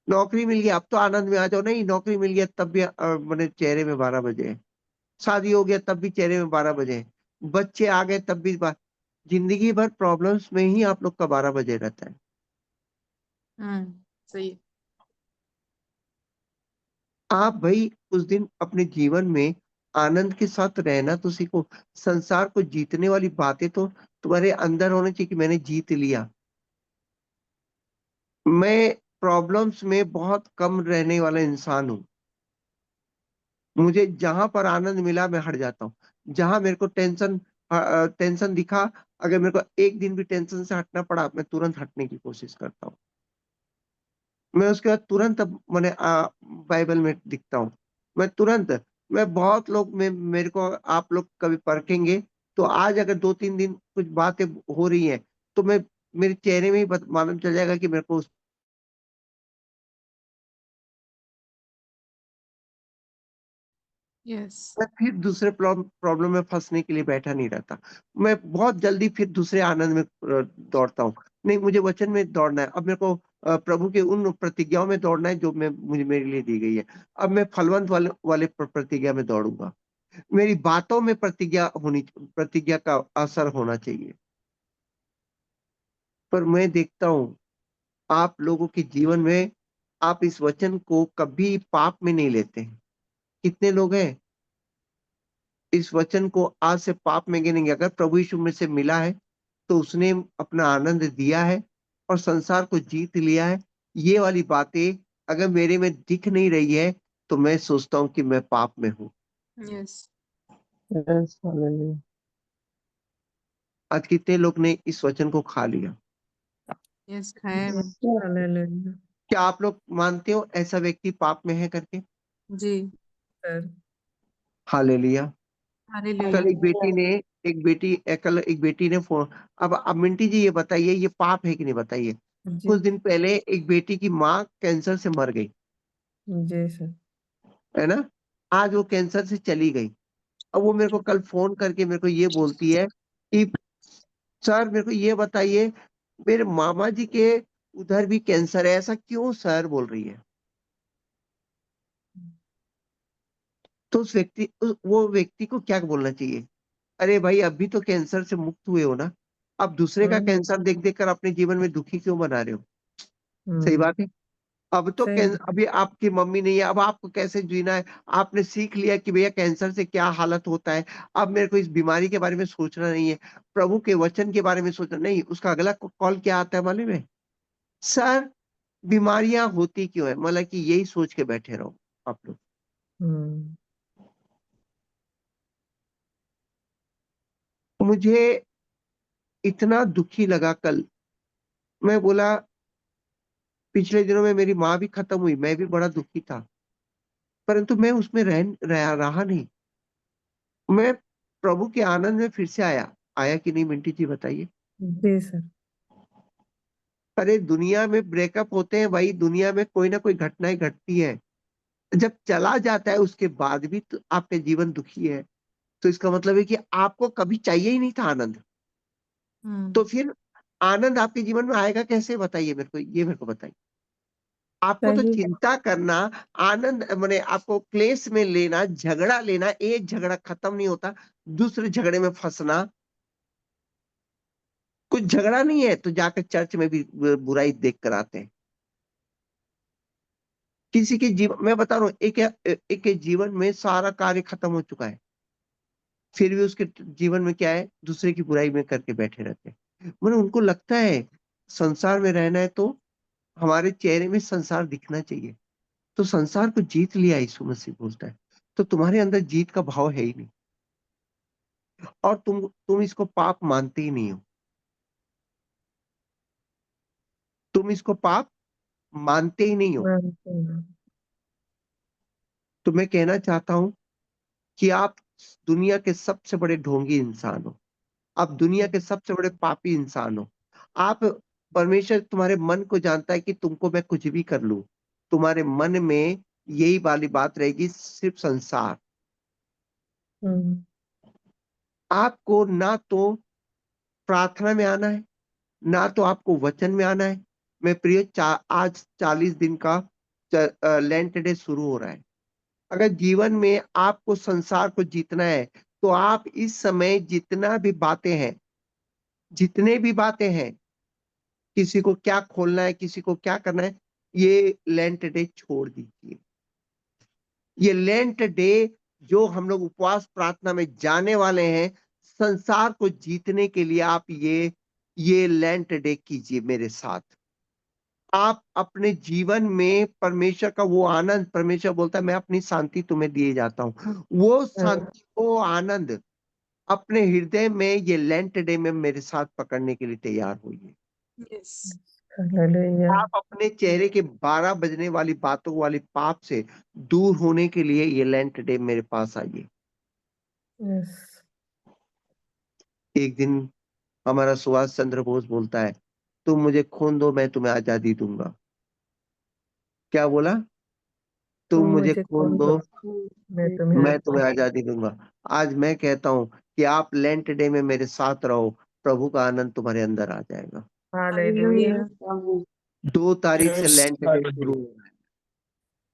नौकरी मिल गया अब तो आनंद में आ जाओ। नहीं, नौकरी मिल गया तब भी मैंने चेहरे में 12 बजे हैं। शादी हो गया तब भी चेहरे में 12 बजे हैं। बच्चे आ गए तब भी जिंदगी भर प्रॉब्लम्स में ही आप लोग का 12 बजे रहता है। सही है। आप भाई उस दिन अपने जीवन में आनंद के साथ रहना तो सीखो। संसार को जीतने वाली बातें तो तुम्हारे अंदर होनी चाहिए कि मैंने जीत लिया। मैं प्रॉब्लम्स में बहुत कम रहने वाला इंसान हूँ। मुझे जहां पर आनंद मिला मैं हट जाता हूँ। जहां मेरे को टेंशन दिखा, अगर मेरे को एक दिन भी टेंशन से हटना पड़ा मैं तुरंत हटने की कोशिश करता हूँ। मैं उसके बाद तुरंत अब मैंने बाइबल में दिखता हूँ। मैं तुरंत, मैं बहुत लोग में मेरे को आप लोग कभी परखेंगे तो आज अगर 2-3 दिन कुछ बातें हो रही हैं तो मैं, मेरे चेहरे में ही मालूम चल जाएगा कि मेरे को यस। मैं फिर दूसरे प्रॉब्लम में फंसने के लिए बैठा नहीं रहता। मैं बहुत जल्दी फिर दूसरे आनंद में दौड़ता हूँ। नहीं, मुझे वचन में दौड़ना है। अब मेरे को प्रभु के उन प्रतिज्ञाओं में दौड़ना है जो मैं मुझे मेरे लिए दी गई है। अब मैं फलवंत वाले प्रतिज्ञा में दौड़ूंगा। मेरी बातों में प्रतिज्ञा का असर होना चाहिए। पर मैं देखता हूँ आप लोगों के जीवन में आप इस वचन को कभी पाप में नहीं लेते हैं। कितने लोग हैं इस वचन को आज से पाप में गिनेंगे? अगर प्रभु यीशु में से मिला है तो उसने अपना आनंद दिया है और संसार को जीत लिया है। ये वाली बातें अगर मेरे में दिख नहीं रही है तो मैं सोचता हूँ कि मैं पाप में हूँ। यस। Yes hallelujah. आज कितने लोग ने इस वचन को खा लिया? यस, खाया है यस मैंने। हालेलुया। क्या आप लोग मानते हो ऐसा व्यक्ति पाप में है करके? जी। सर। हालेलुया। हालेलुया। कल एक बेटी ने फोन, अब मिंटी जी ये बताइए ये पाप है कि नहीं बताइए। जी। कुछ दिन पहले एक बेटी की माँ कैंसर से मर गई, जी सर। है ना? आज वो कैंसर से चली गई। अब वो मेरे को कल फोन करके मेरे को ये बोलती है कि सर मेरे को ये बताइए, मेरे मामा जी के उधर भी कैंसर है, ऐसा क्यों सर? बोल रही है। तो वो व्यक्ति को क्या बोलना चाहिए? अरे भाई, अभी तो कैंसर से मुक्त हुए हो ना, अब दूसरे का हम्म कैंसर देख देख कर अपने जीवन में दुखी क्यों बना रहे हो? सही हम्म बात है। अब तो सही बात। अभी आपकी मम्मी नहीं है, अब आपको कैसे जीना है? आपने सीख लिया कि भैया कैंसर से क्या हालत होता है, अब मेरे को इस बीमारी के बारे में सोचना नहीं है, प्रभु के वचन के बारे में सोचना नहीं। उसका अगला कॉल क्या आता है मालूम है? सर, बीमारियां होती क्यों है? मतलब कि यही सोच के बैठे रहो आप लोग। हम्म मुझे इतना दुखी लगा कल। मैं बोला, पिछले दिनों में मेरी माँ भी खत्म हुई, मैं भी बड़ा दुखी था, परंतु मैं उसमें रहा नहीं। मैं प्रभु के आनंद में फिर से आया। आया कि नहीं मिंटी जी, बताइए। जी सर। अरे दुनिया में ब्रेकअप होते हैं भाई, दुनिया में कोई ना कोई घटनाएं घटती है। जब चला जाता है उसके बाद भी तो आपका जीवन दुखी है, तो इसका मतलब है कि आपको कभी चाहिए ही नहीं था आनंद। तो फिर आनंद आपके जीवन में आएगा कैसे? बताइए मेरे को, ये मेरे को बताइए। आपको तो सही। चिंता करना, आनंद माने आपको क्लेश में लेना, झगड़ा लेना, एक झगड़ा खत्म नहीं होता, दूसरे झगड़े में फंसना। कुछ झगड़ा नहीं है तो जाकर चर्च में भी बुराई देख कर आते हैं। किसी के जीवन, मैं बता रहा हूँ, एक के जीवन में सारा कार्य खत्म हो चुका है, फिर भी उसके जीवन में क्या है? दूसरे की बुराई में करके बैठे रहते हैं। मैंने उनको लगता है संसार में रहना है तो हमारे चेहरे में संसार दिखना चाहिए। तो संसार को जीत लिया यीशु मसीह बोलता है, तो तुम्हारे अंदर जीत का भाव है ही नहीं, और तुम इसको पाप मानते ही नहीं हो। तुम इसको पाप मानते ही नहीं हो। मानते हैं। तो मैं कहना चाहता हूं कि आप दुनिया के सबसे बड़े ढोंगी इंसान हो, आप दुनिया के सबसे बड़े पापी इंसान हो। आप, परमेश्वर तुम्हारे मन को जानता है कि तुमको मैं कुछ भी कर लूं, तुम्हारे मन में यही वाली बात रहेगी, सिर्फ संसार। हम्म आपको ना तो प्रार्थना में आना है, ना तो आपको वचन में आना है। मैं प्रिय, आज 40 दिन का लेंट डे शुरू हो रहा है। अगर जीवन में आपको संसार को जीतना है, तो आप इस समय जितने भी बातें हैं, किसी को क्या खोलना है, किसी को क्या करना है, ये लेंट डे छोड़ दीजिए। ये लेंट डे जो हम लोग उपवास प्रार्थना में जाने वाले हैं, संसार को जीतने के लिए आप ये लेंट डे कीजिए मेरे साथ। आप अपने जीवन में परमेश्वर का वो आनंद, परमेश्वर बोलता है मैं अपनी शांति तुम्हें दिए जाता हूं, वो शांति, वो आनंद अपने हृदय में ये लेंट डे में मेरे साथ पकड़ने के लिए तैयार होइए। यस। हालेलुया। आप अपने चेहरे के 12 बजने वाली बातों वाली पाप से दूर होने के लिए ये लेंट डे मेरे पास आइए। यस। एक दिन हमारा सुभाष चंद्र बोस बोलता है, तुम मुझे खून दो, मैं तुम्हें आजादी दूंगा। क्या बोला? तुम तुम मुझे मुझे खून खून दो, दो, मैं तुम्हें मैं तुम्हें आजादी। आजादी दूंगा। आज मैं कहता हूं कि आप लेंट डे में मेरे साथ रहो, प्रभु का आनंद तुम्हारे अंदर आ जाएगा। हालेलुया। हालेलुया। 2 तारीख से Yes, लेंट डे शुरू hallelujah. हो रहा है।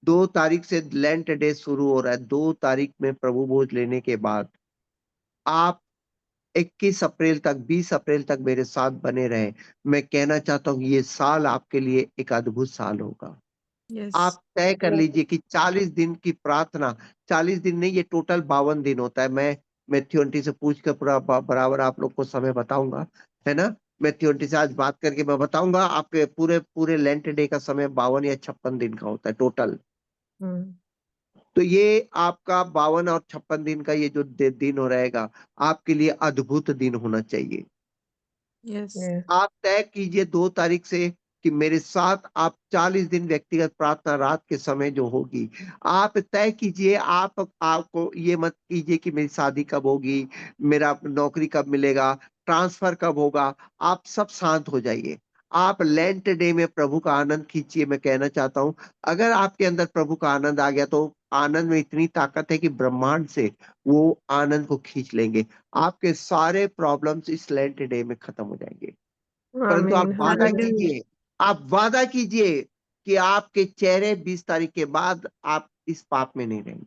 2 तारीख से लेंट डे शुरू हो रहा है। 2 तारीख में प्रभु भोज लेने के बाद आप 21 अप्रैल तक, 20 अप्रैल तक मेरे साथ बने रहे। मैं कहना चाहता हूँ ये साल आपके लिए एक अद्भुत साल होगा। यस। आप तय कर लीजिए कि 40 दिन की प्रार्थना, 40 दिन नहीं, ये टोटल 52 दिन होता है। मैं मैथ्यू आंटी से पूछ कर पूरा बराबर आप लोग को समय बताऊंगा, है ना? मैथ्यू आंटी से आज बात करके मैं बताऊंगा। आपके पूरे पूरे लेंट डे का समय 52 या 56 दिन का होता है टोटल। हम्म तो ये आपका 52 और 56 दिन का ये जो दिन हो रहेगा, आपके लिए अद्भुत दिन होना चाहिए। यस। यस। आप तय कीजिए 2 तारीख से कि मेरे साथ आप 40 दिन व्यक्तिगत प्रार्थना रात के समय जो होगी, आप तय कीजिए। आपको ये मत कीजिए कि मेरी शादी कब होगी, मेरा नौकरी कब मिलेगा, ट्रांसफर कब होगा। आप सब शांत हो जाइए। आप लेंट डे में प्रभु का आनंद खींचिए। मैं कहना चाहता हूं, अगर आपके अंदर प्रभु का आनंद आ गया तो आनंद में इतनी ताकत है कि ब्रह्मांड से वो आनंद को खींच लेंगे। आपके सारे प्रॉब्लम्स इस लेंट डे में खत्म हो जाएंगे। परंतु आप आमीन। वादा हालेलुया। हालेलुया। कीजिए, आप वादा कीजिए कि आपके चेहरे 20 तारीख के बाद आप इस पाप में नहीं रहेंगे।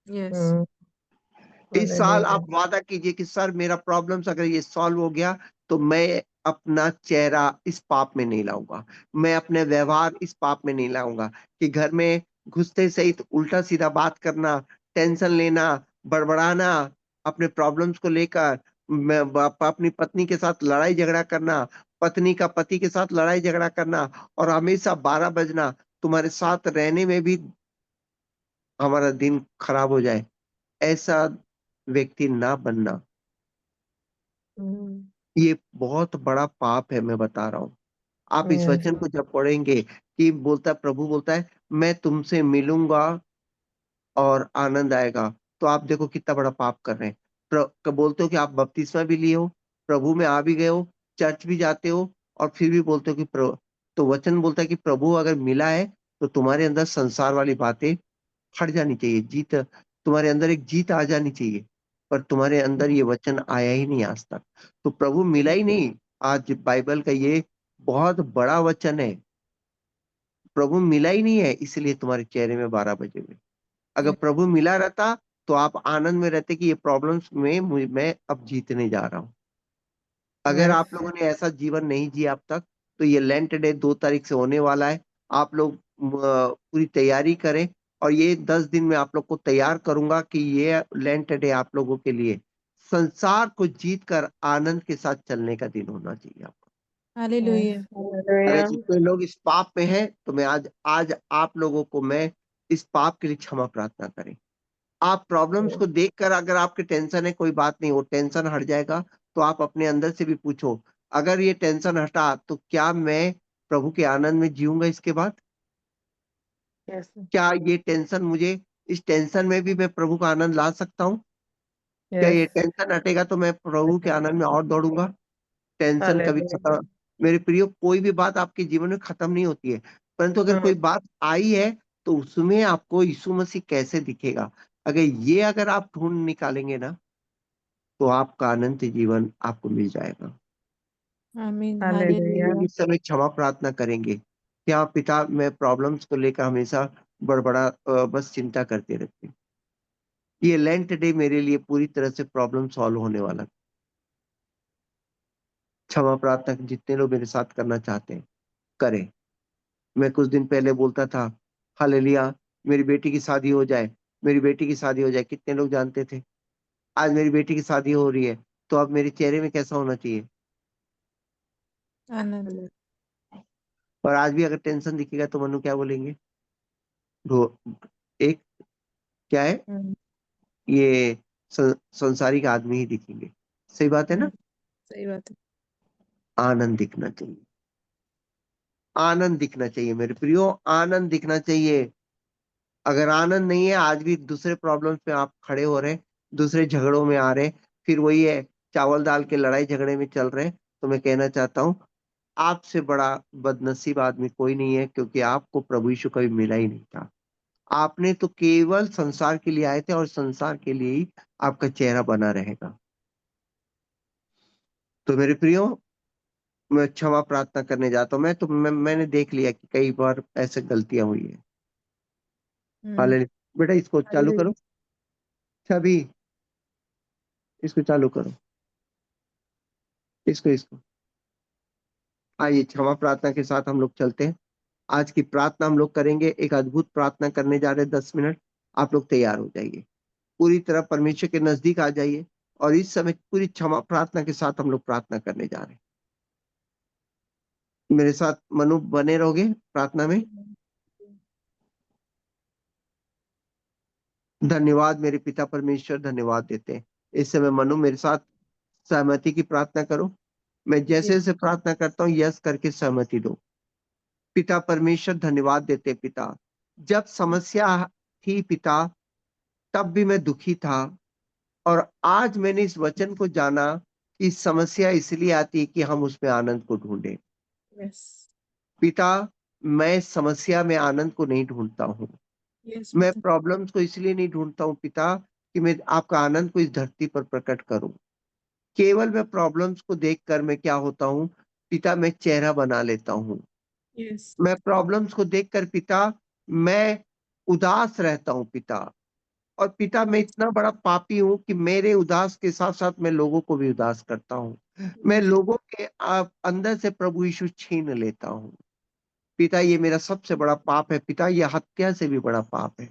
यस। इस साल हालेलुया। आप वादा कीजिए कि सर मेरा प्रॉब्लम्स अगर ये सॉल्व हो गया तो मैं अपना चेहरा इस पाप में नहीं लाऊंगा, मैं अपने व्यवहार इस पाप में नहीं लाऊंगा कि घर में घुसते सहित उल्टा सीधा बात करना, टेंशन लेना, बड़बड़ाना, अपने प्रॉब्लम्स को लेकर अपनी पत्नी के साथ लड़ाई झगड़ा करना, पत्नी का पति के साथ लड़ाई झगड़ा करना और हमेशा 12 बजना तुम्हारे साथ रहने में भी हमारा दिन खराब हो जाए, ऐसा व्यक्ति ना बनना। ये बहुत बड़ा पाप है, मैं बता रहा हूँ। आप इस यस। वचन को जब पढ़ेंगे कि बोलता है, प्रभु बोलता है मैं तुमसे मिलूंगा और आनंद आएगा, तो आप देखो कितना बड़ा पाप कर रहे हैं। बोलते हो कि आप बपतिस्मा भी लिए हो, प्रभु में आ भी गए हो, चर्च भी जाते हो और फिर भी बोलते हो कि तो वचन बोलता है कि प्रभु अगर मिला है तो तुम्हारे अंदर संसार वाली बातें हट जानी चाहिए, जीत तुम्हारे अंदर एक जीत आ जानी चाहिए, पर तुम्हारे अंदर ये वचन आया ही नहीं आज तक, तो प्रभु मिला ही नहीं। आज बाइबल का ये बहुत बड़ा वचन है, प्रभु मिला ही नहीं है, इसलिए तुम्हारे चेहरे में 12 बजे हुए। अगर प्रभु मिला रहता तो आप आनंद में रहते कि ये प्रॉब्लम्स में मैं अब जीतने जा रहा हूँ। अगर यस। आप लोगों ने ऐसा जीवन नहीं जिया अब तक, तो ये लेंट डे 2 तारीख से होने वाला है। आप लोग पूरी तैयारी करें और ये 10 दिन में आप लोग को तैयार करूंगा कि ये लेंट डे आप लोगों के लिए संसार को जीत कर आनंद के साथ चलने का दिन होना चाहिए आपको। हालेलुया। अगर हालेलुया। जितने लोग इस पाप में हैं तो मैं आज आज आप लोगों को मैं इस पाप के लिए क्षमा प्रार्थना करें। आप प्रॉब्लम्स को देखकर अगर आपके टेंशन है, कोई बात नहीं, वो टेंशन हट जाएगा, तो आप अपने अंदर से भी पूछो, अगर ये टेंशन हटा तो क्या मैं प्रभु के आनंद में जीऊंगा इसके बाद? यस। क्या ये टेंशन मुझे, इस टेंशन में भी मैं प्रभु का आनंद ला सकता हूँ? क्या यस। ये टेंशन हटेगा तो मैं प्रभु के आनंद में और दौड़ूंगा? टेंशन कभी हालेलुया। खत्म, मेरे प्रियो, कोई भी बात आपके जीवन में खत्म नहीं होती है, परंतु अगर कोई बात आई है तो उसमें आपको यीशु मसीह कैसे दिखेगा, अगर आप ढूंढ निकालेंगे ना, तो आपका अनंत जीवन आपको मिल जाएगा। आमीन। हालेलुया। लोग हालेलुया। इस समय क्षमा प्रार्थना करेंगे कि हाँ पिता, मैं प्रॉब्लम्स को लेकर हमेशा बड़बड़ा बस चिंता करते रहते हैं। ये लेंट डे मेरे लिए पूरी तरह से प्रॉब्लम सॉल्व होने वाला। क्षमा प्रार्थना जितने लोग मेरे साथ करना चाहते हैं करें। मैं कुछ दिन पहले बोलता था, हालेलुया, मेरी बेटी की शादी हो जाए, मेरी बेटी की शादी हो जाए, कितने लोग जानते थे? आज मेरी बेटी की शादी हो रही है, तो अब मेरे चेहरे में कैसा होना चाहिए? आनंद। और आज भी अगर टेंशन दिखेगा तो मनु क्या बोलेंगे? रो- एक क्या है, ये संसारिक आदमी ही दिखेंगे। सही बात है ना? सही बात है। आनंद दिखना चाहिए, आनंद दिखना चाहिए मेरे प्रियो, आनंद दिखना चाहिए। अगर आनंद नहीं है, आज भी दूसरे प्रॉब्लम्स में आप खड़े हो रहे, दूसरे झगड़ों में आ रहे, फिर वही है, चावल दाल के लड़ाई झगड़े में चल रहे, तो मैं कहना चाहता हूँ आपसे बड़ा बदनसीब आदमी कोई नहीं है, क्योंकि आपको प्रभु यीशु कभी मिला ही नहीं था। आपने तो केवल संसार के लिए आए थे और संसार के लिए ही आपका चेहरा बना रहेगा। तो मेरे प्रियो, मैं क्षमा प्रार्थना करने जाता हूँ। मैंने देख लिया कि कई बार ऐसे गलतियां हुई है। हालेलुया। बेटा इसको चालू करो, छवि इसको चालू करो, इसको इसको आइए क्षमा प्रार्थना के साथ हम लोग चलते हैं। आज की प्रार्थना हम लोग करेंगे, एक अद्भुत प्रार्थना करने जा रहे हैं। 10 मिनट आप लोग तैयार हो जाइए, पूरी तरह परमेश्वर के नजदीक आ जाइए और इस समय पूरी क्षमा प्रार्थना के साथ हम लोग प्रार्थना करने जा रहे हैं। मेरे साथ मनु बने रहोगे प्रार्थना में? धन्यवाद मेरे पिता परमेश्वर, धन्यवाद देते हैं। इस समय मनु मेरे साथ सहमति की प्रार्थना करो। मैं जैसे जैसे प्रार्थना करता हूँ यस करके सहमति दो। पिता परमेश्वर, धन्यवाद देते पिता, जब समस्या थी पिता, तब भी मैं दुखी था, और आज मैंने इस वचन को जाना कि समस्या इसलिए आती है कि हम उसमें आनंद को ढूंढे। यस। पिता, मैं समस्या में आनंद को नहीं ढूंढता हूँ, यस मैं पिता। प्रॉब्लम्स को इसलिए नहीं ढूंढता हूँ पिता कि मैं आपका आनंद को इस धरती पर प्रकट करूं। केवल मैं प्रॉब्लम्स को देखकर मैं क्या होता हूँ पिता, मैं चेहरा बना लेता हूँ। यस। मैं प्रॉब्लम्स को देखकर पिता मैं उदास रहता हूँ पिता। और पिता मैं इतना बड़ा पापी हूँ कि मेरे उदास के साथ साथ मैं लोगों को भी उदास करता हूँ। मैं लोगों के अंदर से प्रभु यीशु छीन लेता हूँ। पिता ये मेरा सबसे बड़ा पाप है। पिता ये हत्या से भी बड़ा पाप है।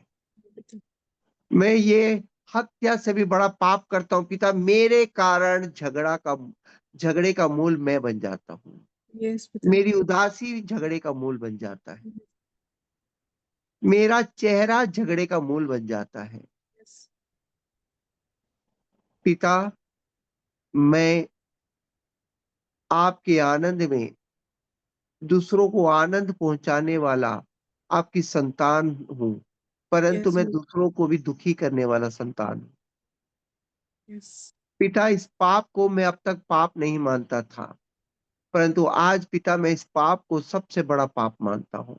मैं ये हत्या से भी बड़ा पाप करता हूँ पिता। मेरे कारण झगड़े का मूल मैं बन जाता हूँ। यस पिता। मेरी उदासी झगड़े का मूल बन जाता है। मेरा चेहरा झगड़े का मूल बन जाता है। यस पिता मैं आपके आनंद में दूसरों को आनंद पहुंचाने वाला आपकी संतान हूँ, परंतु यस मैं दूसरों को भी दुखी करने वाला संतान हूँ। यस पिता इस पाप को मैं अब तक पाप नहीं मानता था, परंतु आज पिता मैं इस पाप को सबसे बड़ा पाप मानता हूँ।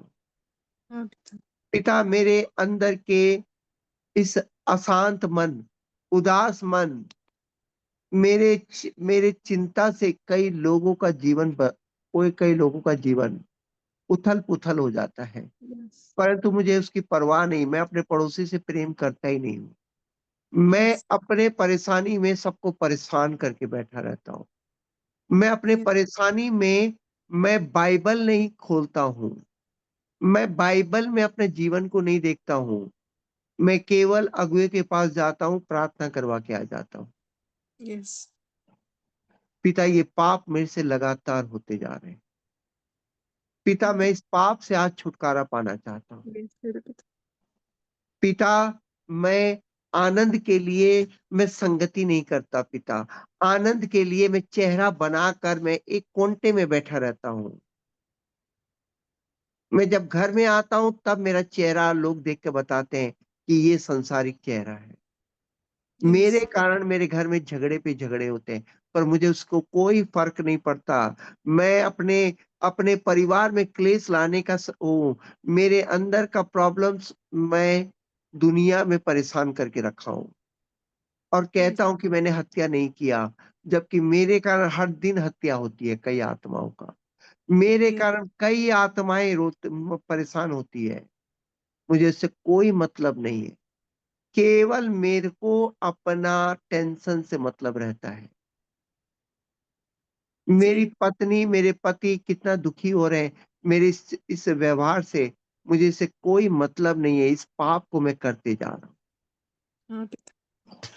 हाँ पिता। पिता मेरे अंदर के इस अशांत मन, उदास मन, मेरे चिंता से कई लोगों का जीवन उथल पुथल हो जाता है, यस परंतु मुझे उसकी परवाह नहीं। मैं अपने पड़ोसी से प्रेम करता ही नहीं हूँ। मैं यस अपने परेशानी में सबको परेशान करके बैठा रहता हूँ। मैं अपने यस परेशानी में मैं बाइबल नहीं खोलता हूँ। मैं बाइबल में अपने जीवन को नहीं देखता हूँ। मैं केवल अगुए के पास जाता हूँ, प्रार्थना करवा के आ जाता हूँ। यस पिता ये पाप मेरे से लगातार होते जा रहे हैं। पिता मैं इस पाप से आज छुटकारा पाना चाहता हूँ। यस मेरे पिता। पिता मैं आनंद के लिए मैं संगति नहीं करता पिता। आनंद के लिए मैं चेहरा बनाकर मैं एक कोने में बैठा रहता हूँ। मैं जब घर में आता हूँ तब मेरा चेहरा लोग देख के बताते हैं कि ये संसारिक चेहरा है। मेरे यस कारण मेरे घर में झगड़े पे झगड़े होते हैं, पर मुझे उसको कोई फर्क नहीं पड़ता। मैं अपने अपने परिवार में क्लेश लाने का मेरे अंदर का प्रॉब्लम्स मैं दुनिया में परेशान करके रखा हूँ और यस कहता हूँ कि मैंने हत्या नहीं किया, जबकि मेरे कारण हर दिन हत्या होती है कई आत्माओं का। मेरे यस कारण कई आत्माएं परेशान होती है। मुझे इससे कोई मतलब नहीं है। केवल मेरे को अपना टेंशन से मतलब रहता है। मेरी जी। पत्नी, मेरे पति कितना दुखी हो रहे हैं मेरे इस व्यवहार से, मुझे इससे कोई मतलब नहीं है। इस पाप को मैं करते जा रहा हूँ। हाँ पिता।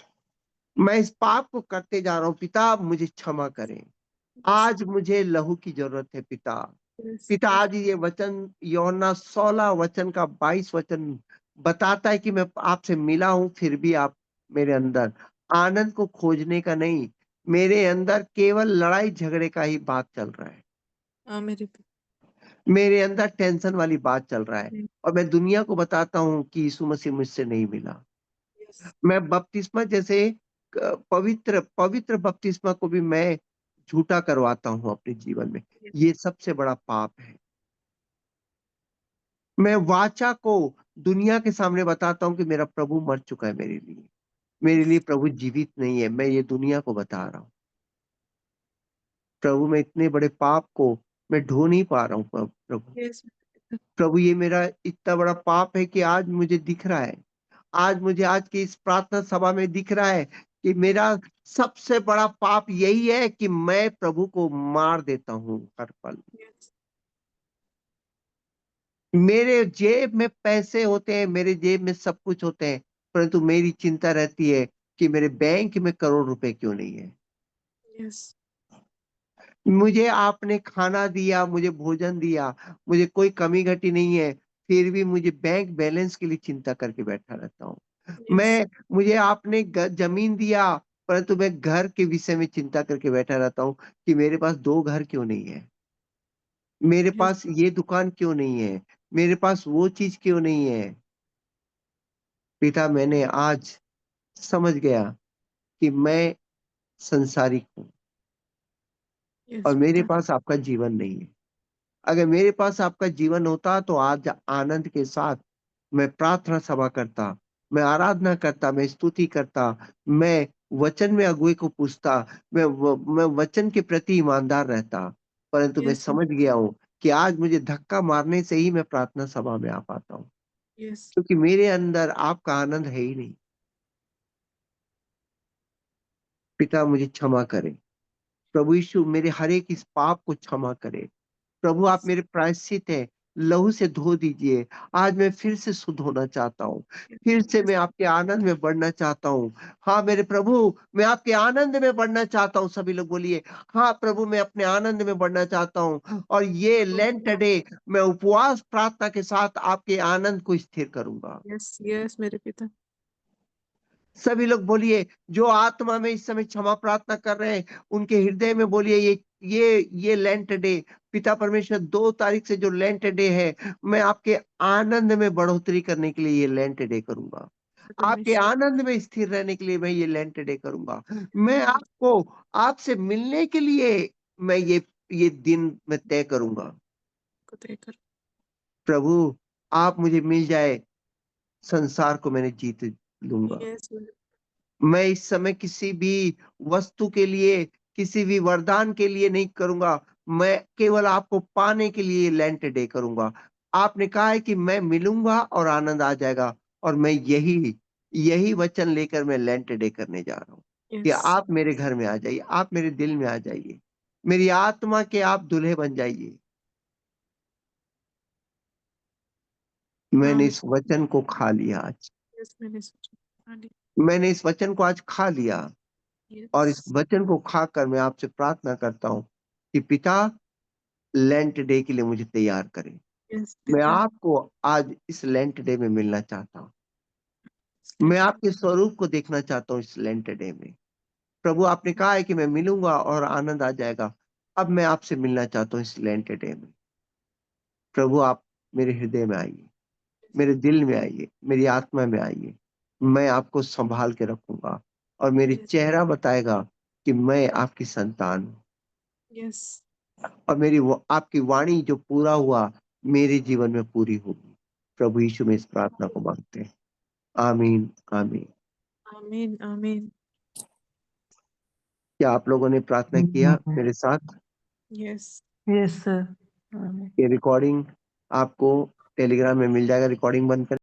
मैं इस पाप को करते जा रहा हूँ। पिता आप मुझे क्षमा करें। यस आज मुझे लहू की जरूरत है पिता। यस पिता आज ये वचन यूहन्ना 16 वचन का 22 वचन बताता है कि मैं आपसे मिला हूं, फिर भी आप मेरे अंदर आनंद को खोजने का नहीं, मेरे अंदर केवल लड़ाई झगड़े का ही बात चल रहा है। हाँ मेरे पिता। मेरे अंदर टेंशन वाली बात चल रहा है और मैं दुनिया को बताता हूँ कि यीशु मसीह मुझसे नहीं मिला। यस मैं बपतिस्मा जैसे पवित्र पवित्र बपतिस्मा को भी मैं झूठा करवाता हूँ अपने जीवन में। यस ये सबसे बड़ा पाप है। मैं वाचा को दुनिया के सामने बताता हूँ कि मेरा प्रभु मर चुका है मेरे लिए। मेरे लिए प्रभु जीवित नहीं है। मैं ये दुनिया को बता रहा हूँ। प्रभु मैं इतने बड़े पाप को मैं ढो नहीं पा रहा हूँ प्रभु। यस प्रभु ये मेरा इतना बड़ा पाप है कि आज मुझे दिख रहा है। आज मुझे आज की इस प्रार्थना सभा में दिख रहा है कि मेरा सबसे बड़ा पाप यही है कि मैं प्रभु को मार देता हूँ हर पल। यस मेरे जेब में पैसे होते हैं, मेरे जेब में सब कुछ होते हैं, परंतु मेरी चिंता रहती है कि मेरे बैंक में करोड़ रुपए क्यों नहीं है। यस मुझे आपने खाना दिया, मुझे भोजन दिया, मुझे कोई कमी घटी नहीं है, फिर भी मुझे बैंक बैलेंस के लिए चिंता करके बैठा रहता हूँ। यस मुझे आपने जमीन दिया, परंतु मैं घर के विषय में चिंता करके बैठा रहता हूँ कि मेरे पास 2 घर क्यों नहीं है, मेरे यस पास ये दुकान क्यों नहीं है, मेरे पास वो चीज क्यों नहीं है। पिता मैंने आज समझ गया कि मैं संसारिक हूँ और यस मेरे पिता। पास आपका जीवन नहीं है। अगर मेरे पास आपका जीवन होता तो आज आनंद के साथ मैं प्रार्थना सभा करता, मैं आराधना करता, मैं स्तुति करता, मैं वचन में अगुए को पूछता, मैं वचन के प्रति ईमानदार रहता। परंतु मैं यस समझ गया हूँ कि आज मुझे धक्का मारने से ही मैं प्रार्थना सभा में आ पाता हूँ, यस क्योंकि मेरे अंदर आपका आनंद है ही नहीं। पिता मुझे क्षमा करे। प्रभु यीशु मेरे हर एक इस पाप को क्षमा करे। प्रभु आप मेरे प्रायश्चित है, लहू से धो दीजिए। आज मैं फिर से शुद्ध होना चाहता हूँ, फिर से मैं आपके आनंद में बढ़ना चाहता हूँ। हाँ मेरे प्रभु, मैं आपके आनंद में बढ़ना चाहता हूँ। सभी लोग बोलिए, हाँ प्रभु मैं अपने आनंद में बढ़ना चाहता हूँ। और ये लेंट डे मैं उपवास प्रार्थना के साथ आपके आनंद को स्थिर करूंगा। यस यस मेरे पिता। सभी लोग बोलिए, जो आत्मा में इस समय क्षमा प्रार्थना कर रहे हैं उनके हृदय में बोलिए, ये लेंट डे, पिता परमेश्वर 2 तारीख से जो लेंट डे है, मैं आपके आनंद में बढ़ोतरी करने के लिए ये लेंट डे करूंगा। आपके आनंद में स्थिर रहने के लिए मैं ये लेंट डे करूंगा। मैं आपको आपसे मिलने के लिए मैं ये दिन मैं तय करूंगा। को तय कर। प्रभु आप मुझे मिल जाए, संसार को मैंने जीत लूंगा। यस मैं इस समय किसी भी वस्तु के लिए, किसी भी वरदान के लिए नहीं करूंगा। मैं केवल आपको पाने के लिए लेंट डे करूंगा। आपने कहा है कि मैं मिलूंगा और आनंद आ जाएगा, और मैं यही वचन लेकर मैं लेंट डे करने जा रहा हूँ कि यस आप मेरे घर में आ जाइए, आप मेरे दिल में आ जाइए, मेरी आत्मा के आप दूल्हे बन जाइए। मैंने इस वचन को खा लिया आज। यस मैंने सोचा। मैंने इस वचन को आज खा लिया, और इस यस वचन को खाकर मैं आपसे प्रार्थना करता हूँ कि पिता लेंट डे के लिए मुझे तैयार करें। यस मैं पिता। आपको आज इस लेंट डे में मिलना चाहता हूँ। मैं आपके स्वरूप को देखना चाहता हूँ इस लेंट डे में। प्रभु आपने कहा है कि मैं मिलूंगा और आनंद आ जाएगा। अब मैं आपसे मिलना चाहता हूँ इस लेंट डे में। प्रभु आप मेरे हृदय में आइए, मेरे दिल में आइए, मेरी आत्मा में आइए। मैं आपको संभाल के रखूंगा, और मेरी चेहरा बताएगा कि मैं आपकी संतान हूँ। यस और आपकी वाणी जो पूरा हुआ मेरे जीवन में पूरी होगी। प्रभु यीशु में इस प्रार्थना को मांगते हैं। आमीन आमीन। आमीन आमीन। क्या आप लोगों ने प्रार्थना किया मेरे साथ? Yes yes sir. ये रिकॉर्डिंग आपको टेलीग्राम में मिल जाएगा। रिकॉर्डिंग बंद कर